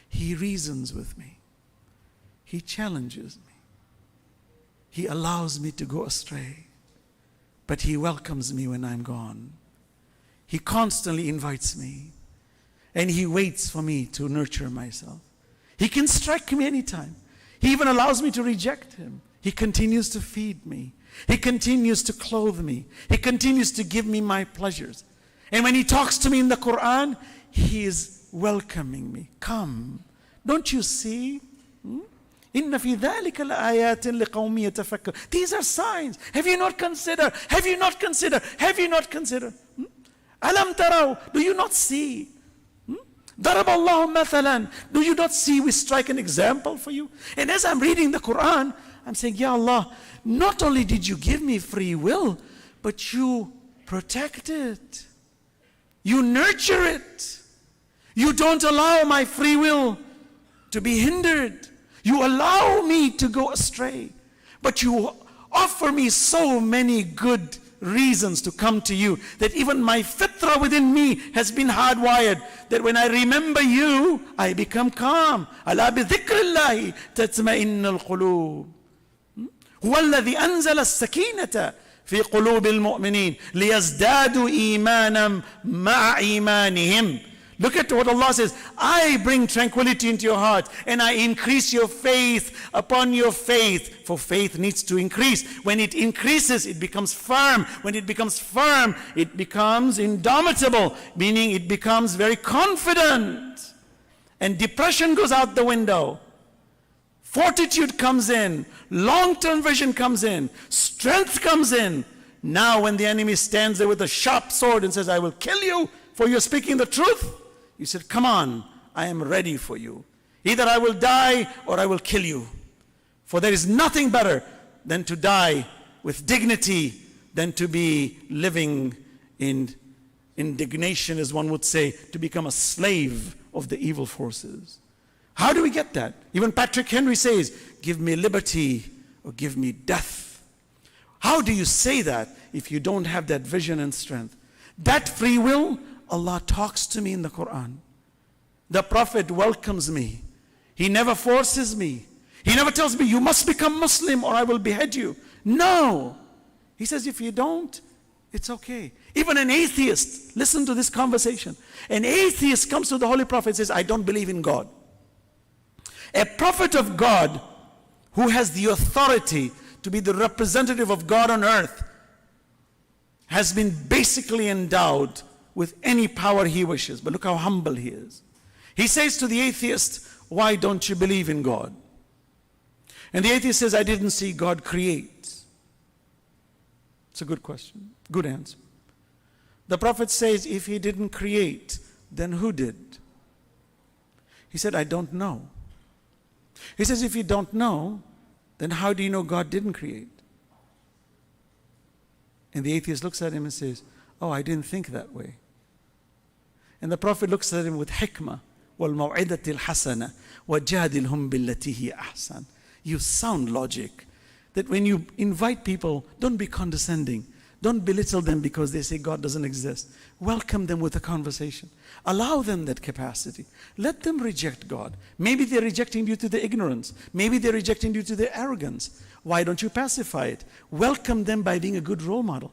S1: He reasons with me. He challenges me. He allows me to go astray. But He welcomes me when I'm gone. He constantly invites me. And He waits for me to nurture myself. He can strike me anytime. He even allows me to reject Him. He continues to feed me. He continues to clothe me. He continues to give me my pleasures. And when He talks to me in the Quran, He is welcoming me. Come. Don't you see? إِنَّ فِي ذَلِكَ لَآيَاتٍ لِقَوْمٍ يَتَفَكَّرُونَ. These are signs. Have you not considered? Have you not considered? Have you not considered? أَلَمْ تَرَوْا. Do you not see? ضَرَبَ اللَّهُ مَثَلًا. Do you not see we strike an example for you? And as I'm reading the Quran, I'm saying, Ya Allah, not only did you give me free will, but you protect it. You nurture it. You don't allow my free will to be hindered. You allow me to go astray. But you offer me so many good reasons to come to you, that even my fitra within me has been hardwired, that when I remember you, I become calm. أَلَا بِذِكْرِ اللَّهِ تَتْمَئِنُّ الْقُلُوبِ هُوَ الَّذِي أَنزَلَ السَّكِينَةَ في قلوب المؤمنين ليزدادوا إيمانا مع إيمانهم. Look at what Allah says. I bring tranquility into your heart and I increase your faith upon your faith. For faith needs to increase. When it increases, it becomes firm. When it becomes firm, it becomes indomitable, meaning it becomes very confident. And depression goes out the window. Fortitude comes in. Long-term vision comes in. Strength comes in. Now when the enemy stands there with a sharp sword and says, I will kill you for you're speaking the truth, you said, come on, I am ready for you. Either I will die or I will kill you. For there is nothing better than to die with dignity than to be living in indignation, as one would say, to become a slave of the evil forces. How do we get that? Even Patrick Henry says, give me liberty or give me death. How do you say that if you don't have that vision and strength? That free will, Allah talks to me in the Quran. The Prophet welcomes me. He never forces me. He never tells me, you must become Muslim or I will behead you. No. He says, if you don't, it's okay. Even an atheist, listen to this conversation. An atheist comes to the Holy Prophet and says, I don't believe in God. A prophet of God who has the authority to be the representative of God on earth has been basically endowed with any power he wishes. But look how humble he is. He says to the atheist, why don't you believe in God? And the atheist says, I didn't see God create. It's a good question, good answer. The Prophet says, if he didn't create, then who did? He said, I don't know. He says, if you don't know, then how do you know God didn't create? And the atheist looks at him and says, oh, I didn't think that way. And the Prophet looks at him with hikmah. وَالْمَوْعِدَةِ الْحَسَنَةِ وَجَادِلْهُمْ بِالَّتِي هِيَ أَحْسَنُ. You sound logic. That when you invite people, don't be condescending. Don't belittle them because they say God doesn't exist. Welcome them with a conversation. Allow them that capacity. Let them reject God. Maybe they're rejecting due to their ignorance. Maybe they're rejecting due to their arrogance. Why don't you pacify it? Welcome them by being a good role model.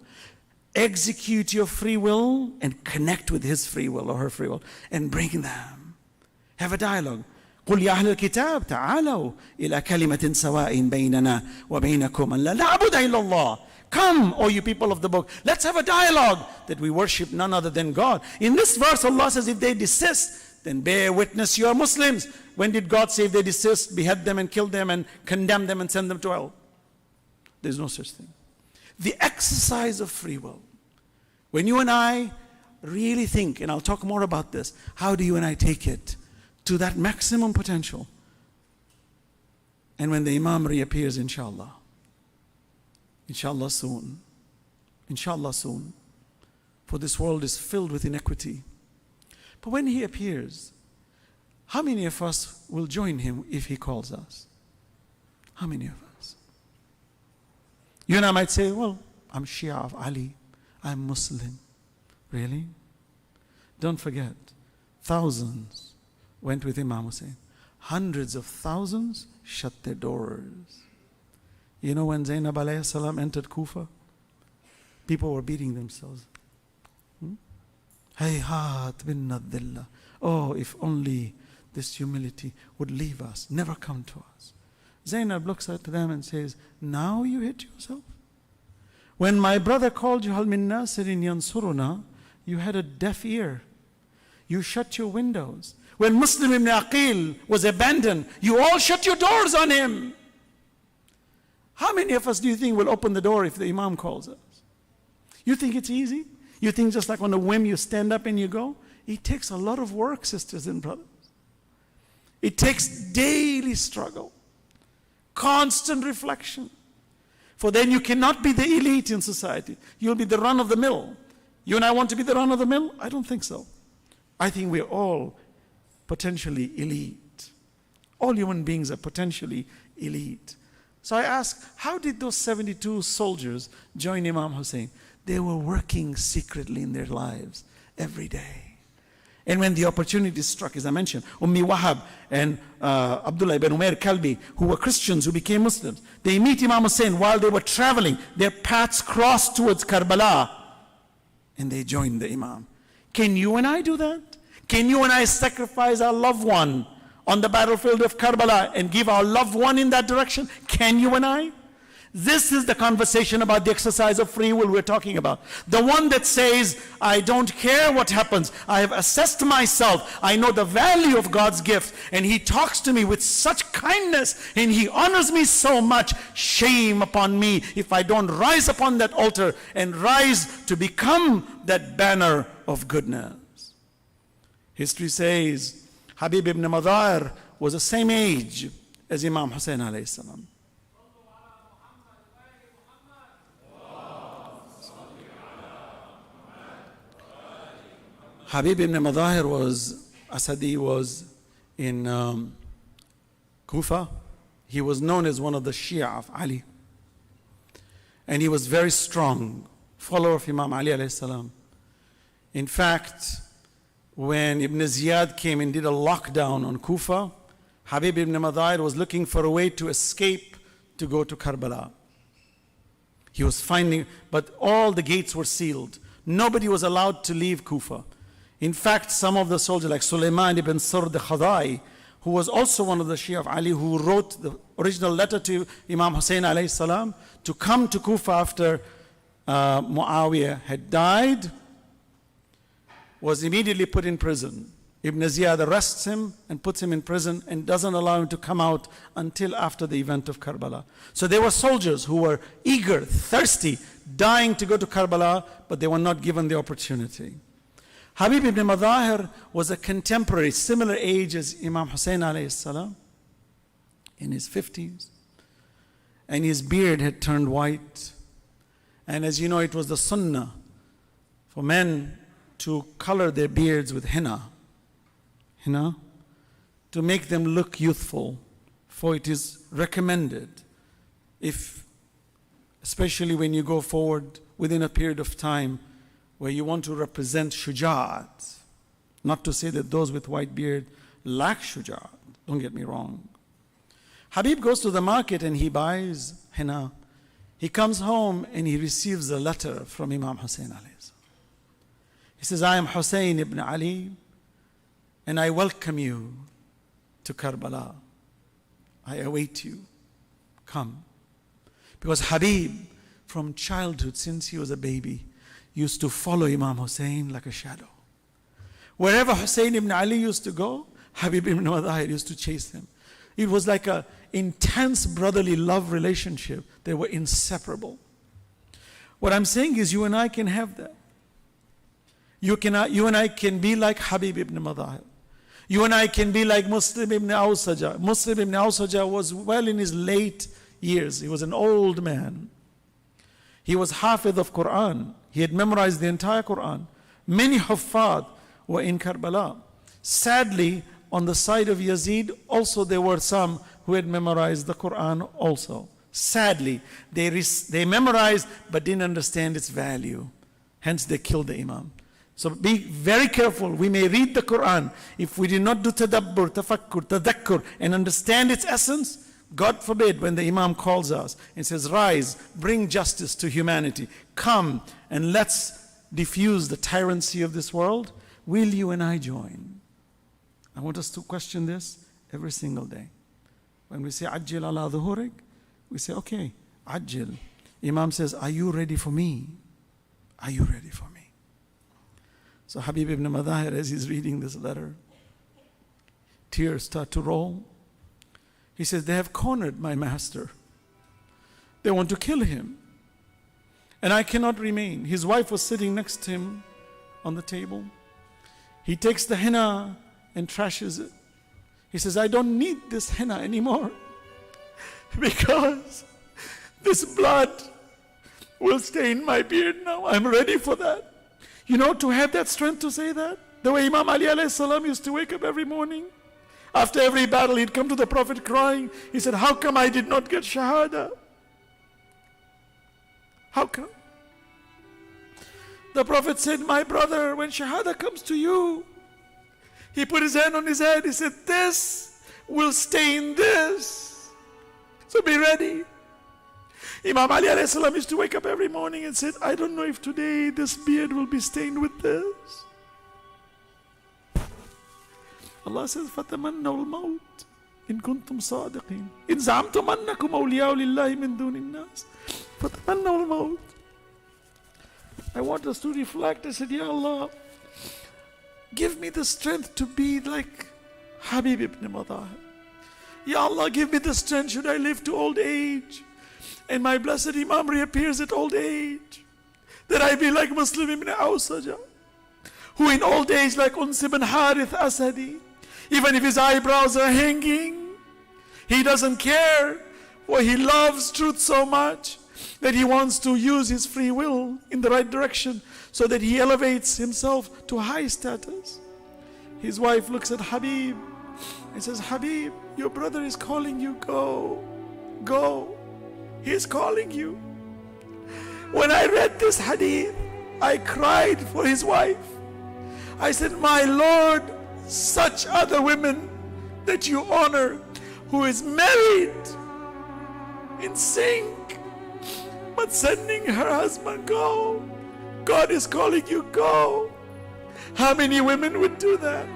S1: Execute your free will and connect with his free will or her free will and bring them. Have a dialogue. قل يا أهل الكتاب تعالوا إلى كلمة سواء بيننا وبينكم أن لا نعبد إلا الله. Come, O you people of the book, let's have a dialogue that we worship none other than God. In this verse, Allah says, if they desist, then bear witness you are Muslims. When did God say if they desist, behead them and kill them and condemn them and send them to hell? There's no such thing. The exercise of free will. When you and I really think, and I'll talk more about this, how do you and I take it to that maximum potential? And when the Imam reappears, inshallah soon, for for this world is filled with iniquity. But when he appears, how many of us will join him if he calls us? How many of us? You and I might say, well, I'm Shia of Ali, I'm Muslim. Really? Don't forget, thousands went with Imam Hussein. Hundreds of thousands shut their doors. You know when Zainab alayhi salam entered Kufa? People were beating themselves. Hayhat bin nadillah. Oh, if only this humility would leave us, never come to us. Zainab looks at them and says, now you hit yourself? When my brother called you Hal min nasirin yansuruna, you had a deaf ear. You shut your windows. When Muslim ibn Aqil was abandoned, you all shut your doors on him. How many of us do you think will open the door if the Imam calls us? You think it's easy? You think just like on a whim you stand up and you go? It takes a lot of work, sisters and brothers. It takes daily struggle, constant reflection. For then you cannot be the elite in society. You'll be the run of the mill. You and I want to be the run of the mill? I don't think so. I think we're all potentially elite. All human beings are potentially elite. So I ask, how did those 72 soldiers join Imam Hussein? They were working secretly in their lives every day. And when the opportunity struck, as I mentioned, Wahab and Abdullah ibn Umair Kalbi, who were Christians who became Muslims, they meet Imam Hussein while they were traveling. Their paths crossed towards Karbala, and they joined the Imam. Can you and I do that? Can you and I sacrifice our loved one on the battlefield of Karbala and give our loved one in that direction? Can you and I? This is the conversation about the exercise of free will we're talking about. The one that says, I don't care what happens. I have assessed myself. I know the value of God's gift. And He talks to me with such kindness and He honors me so much. Shame upon me if I don't rise upon that altar and rise to become that banner of goodness. History says Habib ibn Muzahir was the same age as Imam Hussain alayhi salam. Habib ibn Muzahir was Asadi, was in Kufa. He was known as one of the Shia of Ali. And he was very strong, follower of Imam Ali alayhi salam. In fact, when Ibn Ziyad came and did a lockdown on Kufa, Habib ibn Muzahir was looking for a way to escape to go to Karbala. He was finding, but all the gates were sealed. Nobody was allowed to leave Kufa. In fact, some of the soldiers like Sulaiman ibn Surd al-Khadai, who was also one of the Shia of Ali, who wrote the original letter to Imam Hussein alayhi salam to come to Kufa after Muawiyah had died, was immediately put in prison. Ibn Ziyad arrests him and puts him in prison and doesn't allow him to come out until after the event of Karbala. So there were soldiers who were eager, thirsty, dying to go to Karbala, but they were not given the opportunity. Habib ibn Muzahir was a contemporary, similar age as Imam Hussein alayhi salam, in his 50s. And his beard had turned white. And as you know, it was the sunnah for men to color their beards with henna, to make them look youthful. For it is recommended, especially when you go forward within a period of time where you want to represent shuja'at. Not to say that those with white beard lack shuja'at, don't get me wrong. Habib goes to the market and he buys henna. He comes home and he receives a letter from Imam Hussein alayhi. He says, I am Hussein ibn Ali and I welcome you to Karbala. I await you. Come. Because Habib, from childhood, since he was a baby, used to follow Imam Hussein like a shadow. Wherever Hussein ibn Ali used to go, Habib ibn Muzahir used to chase him. It was like an intense brotherly love relationship. They were inseparable. What I'm saying is you and I can have that. You and I can be like Habib ibn Muzahir. You and I can be like Muslim ibn ʿAwsaja. Muslim ibn ʿAwsaja was well in his late years. He was an old man. He was Hafidh of Quran. He had memorized the entire Quran. Many Huffaz were in Karbala. Sadly, on the side of Yazid, also there were some who had memorized the Quran also. Sadly, they memorized but didn't understand its value. Hence they killed the Imam. So be very careful. We may read the Quran. If we do not do tadabbur, tafakkur, tadakkur, and understand its essence, God forbid, when the Imam calls us and says, rise, bring justice to humanity, come and let's diffuse the tyranny of this world, will you and I join? I want us to question this every single day. When we say, Ajjil ala dhuhurik, we say, okay, Ajjil. Imam says, are you ready for me? Are you ready for me? So Habib ibn Muzahir, as he's reading this letter, tears start to roll. He says, they have cornered my master. They want to kill him. And I cannot remain. His wife was sitting next to him on the table. He takes the henna and trashes it. He says, I don't need this henna anymore because this blood will stain my beard now. I'm ready for that. You know, to have that strength to say that, the way Imam Ali alayhi salam used to wake up every morning. After every battle, he'd come to the Prophet crying. He said, how come I did not get shahada? How come? The Prophet said, my brother, when shahada comes to you, he put his hand on his head. He said, this will stain this. So be ready. Imam Ali alayhi salam used to wake up every morning and said, I don't know if today this beard will be stained with this. Allah says, فَتَمَنَّوُا الْمَوْتِ إِن كُنْتُمْ صَادِقِينَ إِن زَعَمْتُمْ أَنَّكُمْ أَوْلِيَاءُ لِلَّهِ مِن دُونِ النَّاسِ فَتَمَنَّوُا الْمَوْتِ. I want us to reflect. I said, Ya Allah, give me the strength to be like Habib ibn Muzahir. Ya Allah, give me the strength should I live to old age and my blessed Imam reappears at old age, that I be like Muslim ibn ʿAwsaja, who in old age like Uns ibn Harith Asadi, even if his eyebrows are hanging, he doesn't care, for he loves truth so much that he wants to use his free will in the right direction so that he elevates himself to high status. His wife looks at Habib and says, Habib, your brother is calling you, go, go. He is calling you. When I read this hadith, I cried for his wife. I said, my Lord, such other women that you honor, who is married in sync, but sending her husband, go. God is calling you, go. How many women would do that?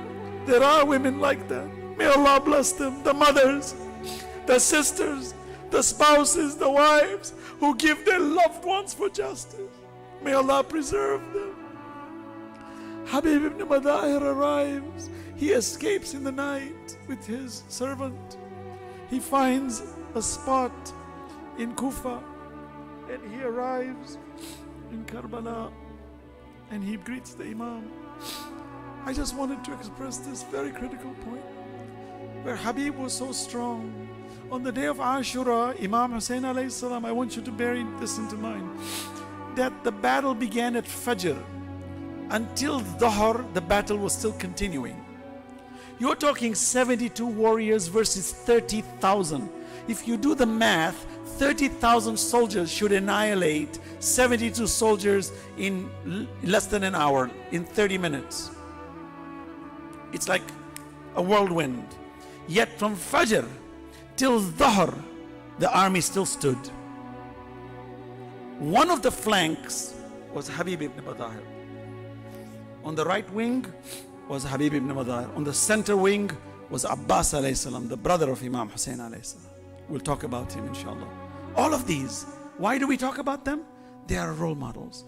S1: There are women like that. May Allah bless them, the mothers, the sisters, the spouses, the wives who give their loved ones for justice. May Allah preserve them. Habib ibn Muzahir arrives. He escapes in the night with his servant. He finds a spot in Kufa and he arrives in Karbala and he greets the Imam. I just wanted to express this very critical point where Habib was so strong. On the day of Ashura, Imam Hussain alayhi salam, I want you to bear this into mind, that the battle began at Fajr. Until Dhuhr, the battle was still continuing. You're talking 72 warriors versus 30,000. If you do the math, 30,000 soldiers should annihilate 72 soldiers in less than an hour, in 30 minutes. It's like a whirlwind. Yet from Fajr till Dhuhr, the army still stood. One of the flanks was Habib ibn Muzahir. On the right wing was Habib ibn Muzahir. On the center wing was Abbas alayhi salam, the brother of Imam Hussein alayhi salam. We'll talk about him inshallah. All of these, why do we talk about them? They are role models.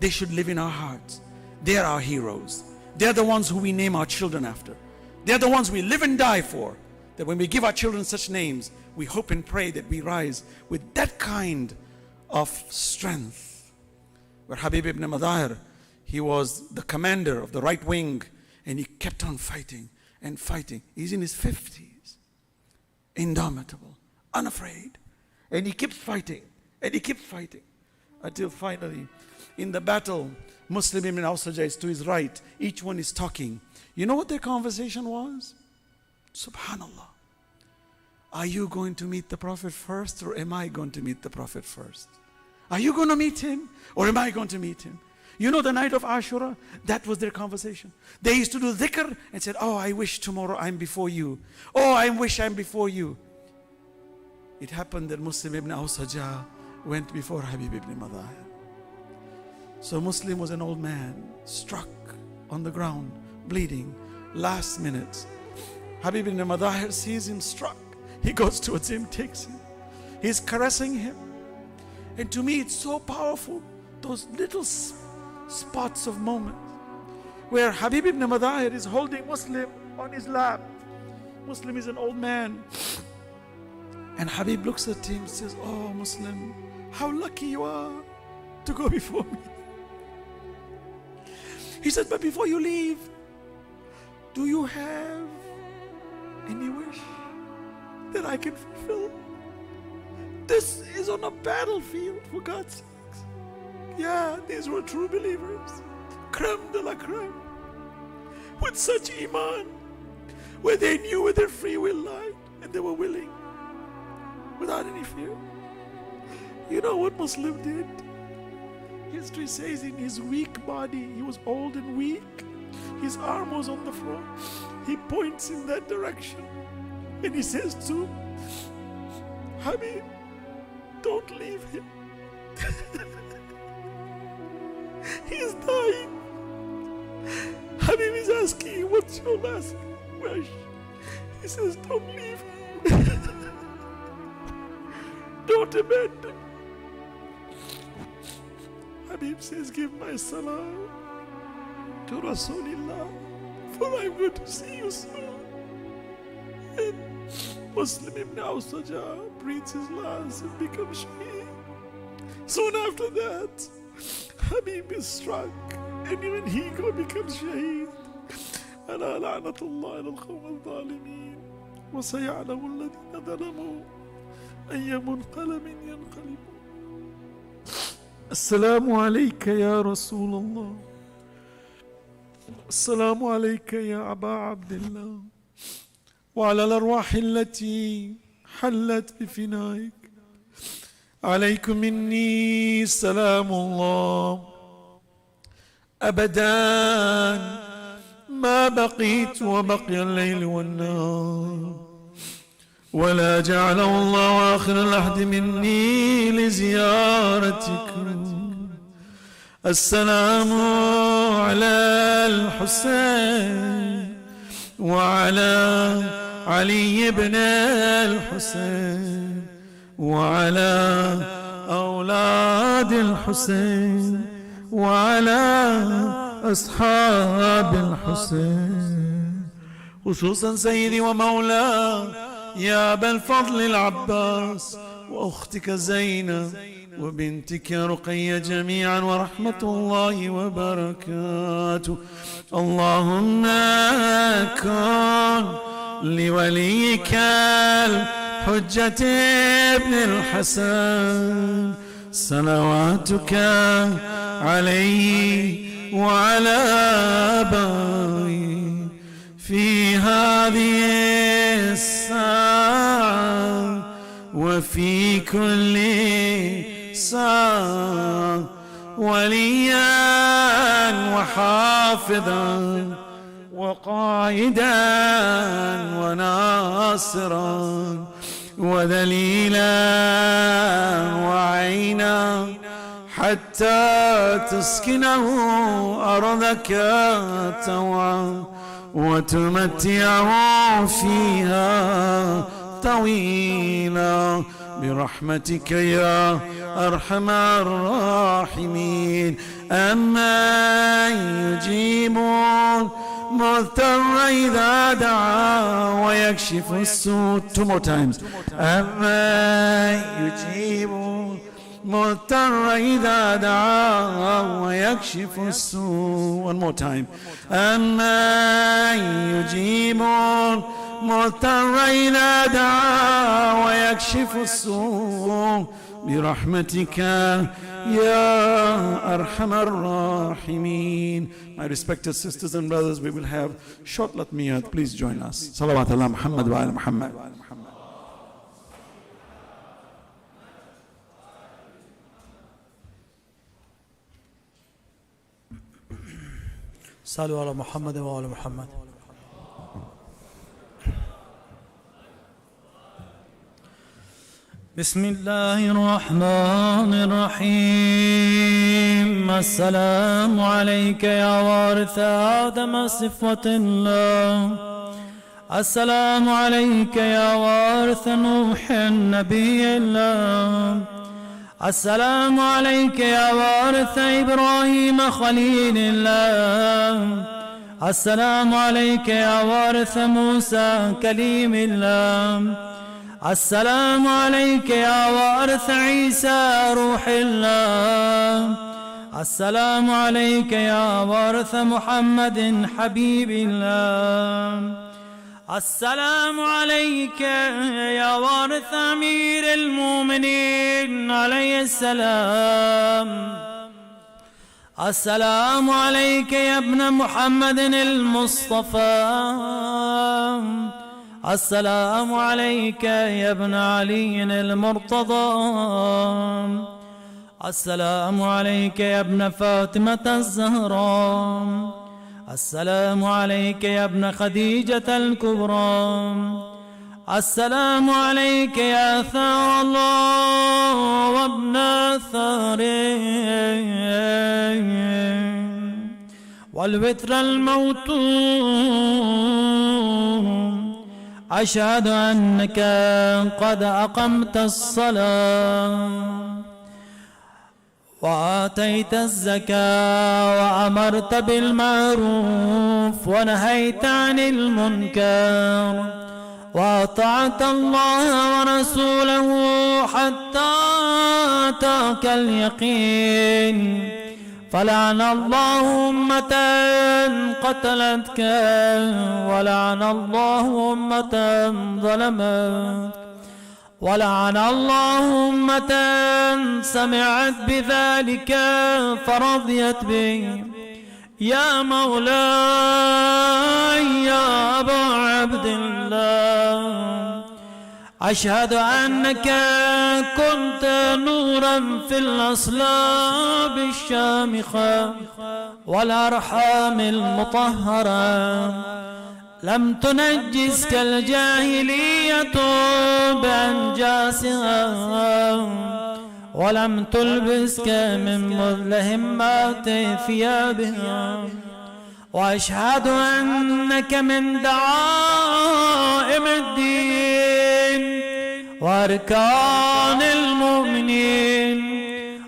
S1: They should live in our hearts. They are our heroes. They are the ones who we name our children after. They are the ones we live and die for. That when we give our children such names, we hope and pray that we rise with that kind of strength. Where Habib ibn Muzahir, he was the commander of the right wing and he kept on fighting and fighting. He's in his 50s, indomitable, unafraid. And he keeps fighting and he keeps fighting until finally, in the battle, Muslim ibn ʿAwsaja is to his right. Each one is talking. You know what their conversation was? Subhanallah. Are you going to meet the Prophet first, or am I going to meet the Prophet first? Are you going to meet him, or am I going to meet him? You know, the night of Ashura, that was their conversation. They used to do dhikr and said, oh, I wish tomorrow I'm before you. Oh, I wish I'm before you. It happened that Muslim ibn ʿAwsaja went before Habib ibn Muzahir. So Muslim was an old man, struck on the ground, bleeding, last minute. Habib ibn Muzahir sees him struck. He goes towards him, takes him. He's caressing him. And to me, it's so powerful, those little spots of moments where Habib ibn Muzahir is holding Muslim on his lap. Muslim is an old man. And Habib looks at him and says, oh, Muslim, how lucky you are to go before me. He said, but before you leave, do you have any wish that I can fulfill? This is on a battlefield, for God's sakes. Yeah, these were true believers. Creme de la creme. With such iman, where they knew where their free will lied, and they were willing, without any fear. You know what Muslim did? History says in his weak body, he was old and weak. His arm was on the floor. He points in that direction and he says to Habib, don't leave him. He is dying. Habib is asking, what's your last wish? He says, don't leave him. Don't abandon. Habib says, give my salam to Rasulullah, for I'm going to see you soon. And Muslim ibn ʿAwsaja breathes his last and becomes shaheed. Soon after that, Habib is struck, and even he becomes shaheed. ألا لعنة الله على القوم الظالمين وسيعلم الذين ظلموا أي منقلب ينقلبون. السلام عليك يا رسول الله. السلام عليك يا أبا عبد الله وعلى الأرواح التي حلت بفنائك. عليكم مني سلام الله أبدا ما بقيت وبقي الليل والنهار، ولا جعله الله آخر العهد مني لزيارتكم. السلام على الحسين وعلى علي بن الحسين وعلى أولاد الحسين وعلى أصحاب الحسين، خصوصا سيدي ومولاي يا أبا الفضل العباس وأختك زينب وبنتك رقية جميعا، ورحمة الله وبركاته. اللهم كن لوليك الحجة ابن الحسن صلواتك عليه وعلى آبائه في هذه الساعة وفي كل ساعة وليا وحافظا وقائدا وناصرا وذليلا وعينا حتى تسكنه أرضك طوعا وتمتعه فيها طويلا برحمتك يا أرحم الراحمين. أما يجيب المضطر إذا دعا ويكشف السوء. Two more times. أما يجيب المضطر إذا دعا ويكشف السوء. One more time. أما يجيب مضطر إذا دعا ويكشف السوء برحمتك يا أرحم الراحمين. My respected sisters and brothers, we will have short latmiyat. Please join us. Salawat ala Muhammad wa ala Muhammad.
S2: صلوا على محمد وعلى محمد. بسم الله الرحمن الرحيم. السلام عليك يا وارث آدم صفوة الله. السلام عليك يا وارث نوح نبي الله. السلام عليك يا وارث إبراهيم خليل الله. السلام عليك يا وارث موسى كليم الله. السلام عليك يا وارث عيسى روح الله. السلام عليك يا وارث محمد حبيب الله. السلام عليك يا وارث أمير المؤمنين عليه السلام. السلام عليك يا ابن محمد المصطفى. السلام عليك يا ابن علي المرتضى. السلام عليك يا ابن فاطمة الزهراء. السلام عليك يا ابن خديجة الكبرى. السلام عليك يا ثار الله وابن ثارين والوتر الموتون. أشهد أنك قد أقمت الصلاة وآتيت الزكاة وأمرت بالمعروف ونهيت عن المنكر وأطعت الله ورسوله حتى أتاك اليقين. فلعن الله أمة قتلتك ولعن الله أمة ظلمتك ولعن الله أمة سمعت بذلك فرضيت به. يا مولاي يا أبا عبد الله، أشهد أنك كنت نورا في الأصلاب الشامخة والأرحام المطهرة. لم تنجسك الجاهلية بأنجاسها ولم تلبسك من ملهمات ثيابها. وأشهد أنك من دعائم الدين وأركان المؤمنين.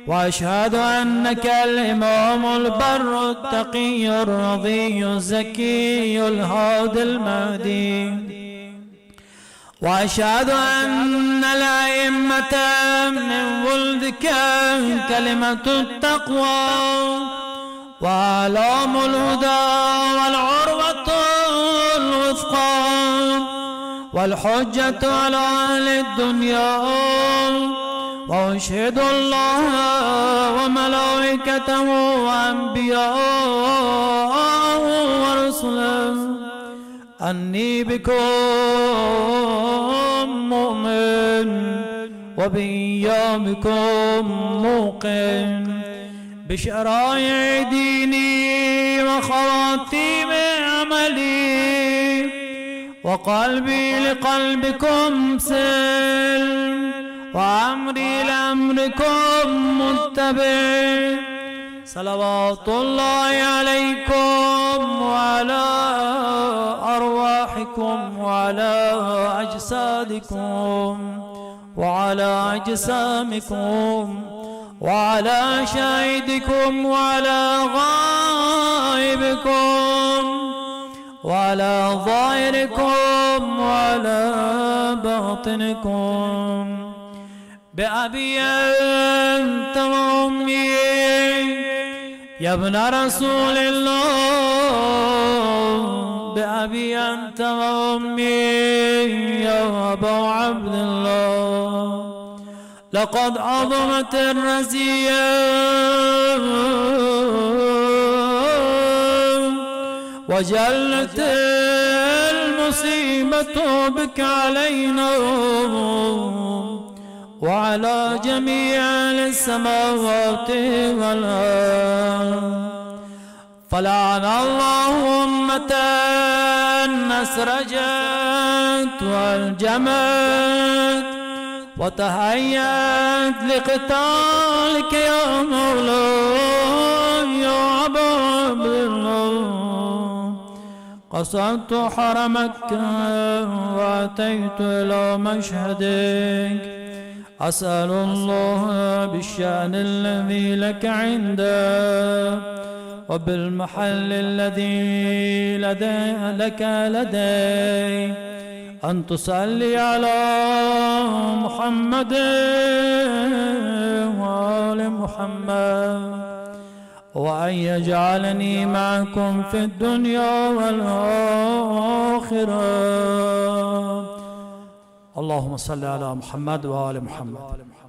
S2: وأشهد أنك الإمام البر التقي الرضي الزكي الهادي المهدي. وأشهد أن الأئمة من ولدك كلمة التقوى وأعلام الهدى والعروة الوثقى والحجة على أهل الدنيا. وأشهد الله وملائكته وأنبياءه ورسله أني بكم مؤمن وبأيامكم موقن بشرائع ديني وخواتيم عملي. وقلبي لقلبكم سلم وأمري لأمركم متبع. صلوات الله عليكم وعلى أرواحكم وعلى أجسادكم وعلى أجسامكم وعلى شاهدكم وعلى غائبكم وعلى ظاهركم وعلى باطنكم. بأبي أنت وأمي يا ابن رسول الله بأبي أنت وأمي يا أبا عبد الله لقد عظمت الرزية وجلت المصيبة بك علينا وعلى جميع السماوات والأرض فلعن الله أمة أسرجت والجمت وتهيأت لقتالك يا مولاي يا أبا عبد الله قصدت حرمك وأتيت إلى مشهدك أسأل الله بالشأن الذي لك عنده وبالمحل الذي لك لدي أن تصلي على محمد وآل محمد وأن يجعلني معكم في الدنيا والآخرة. اللهم صل على محمد وآل محمد.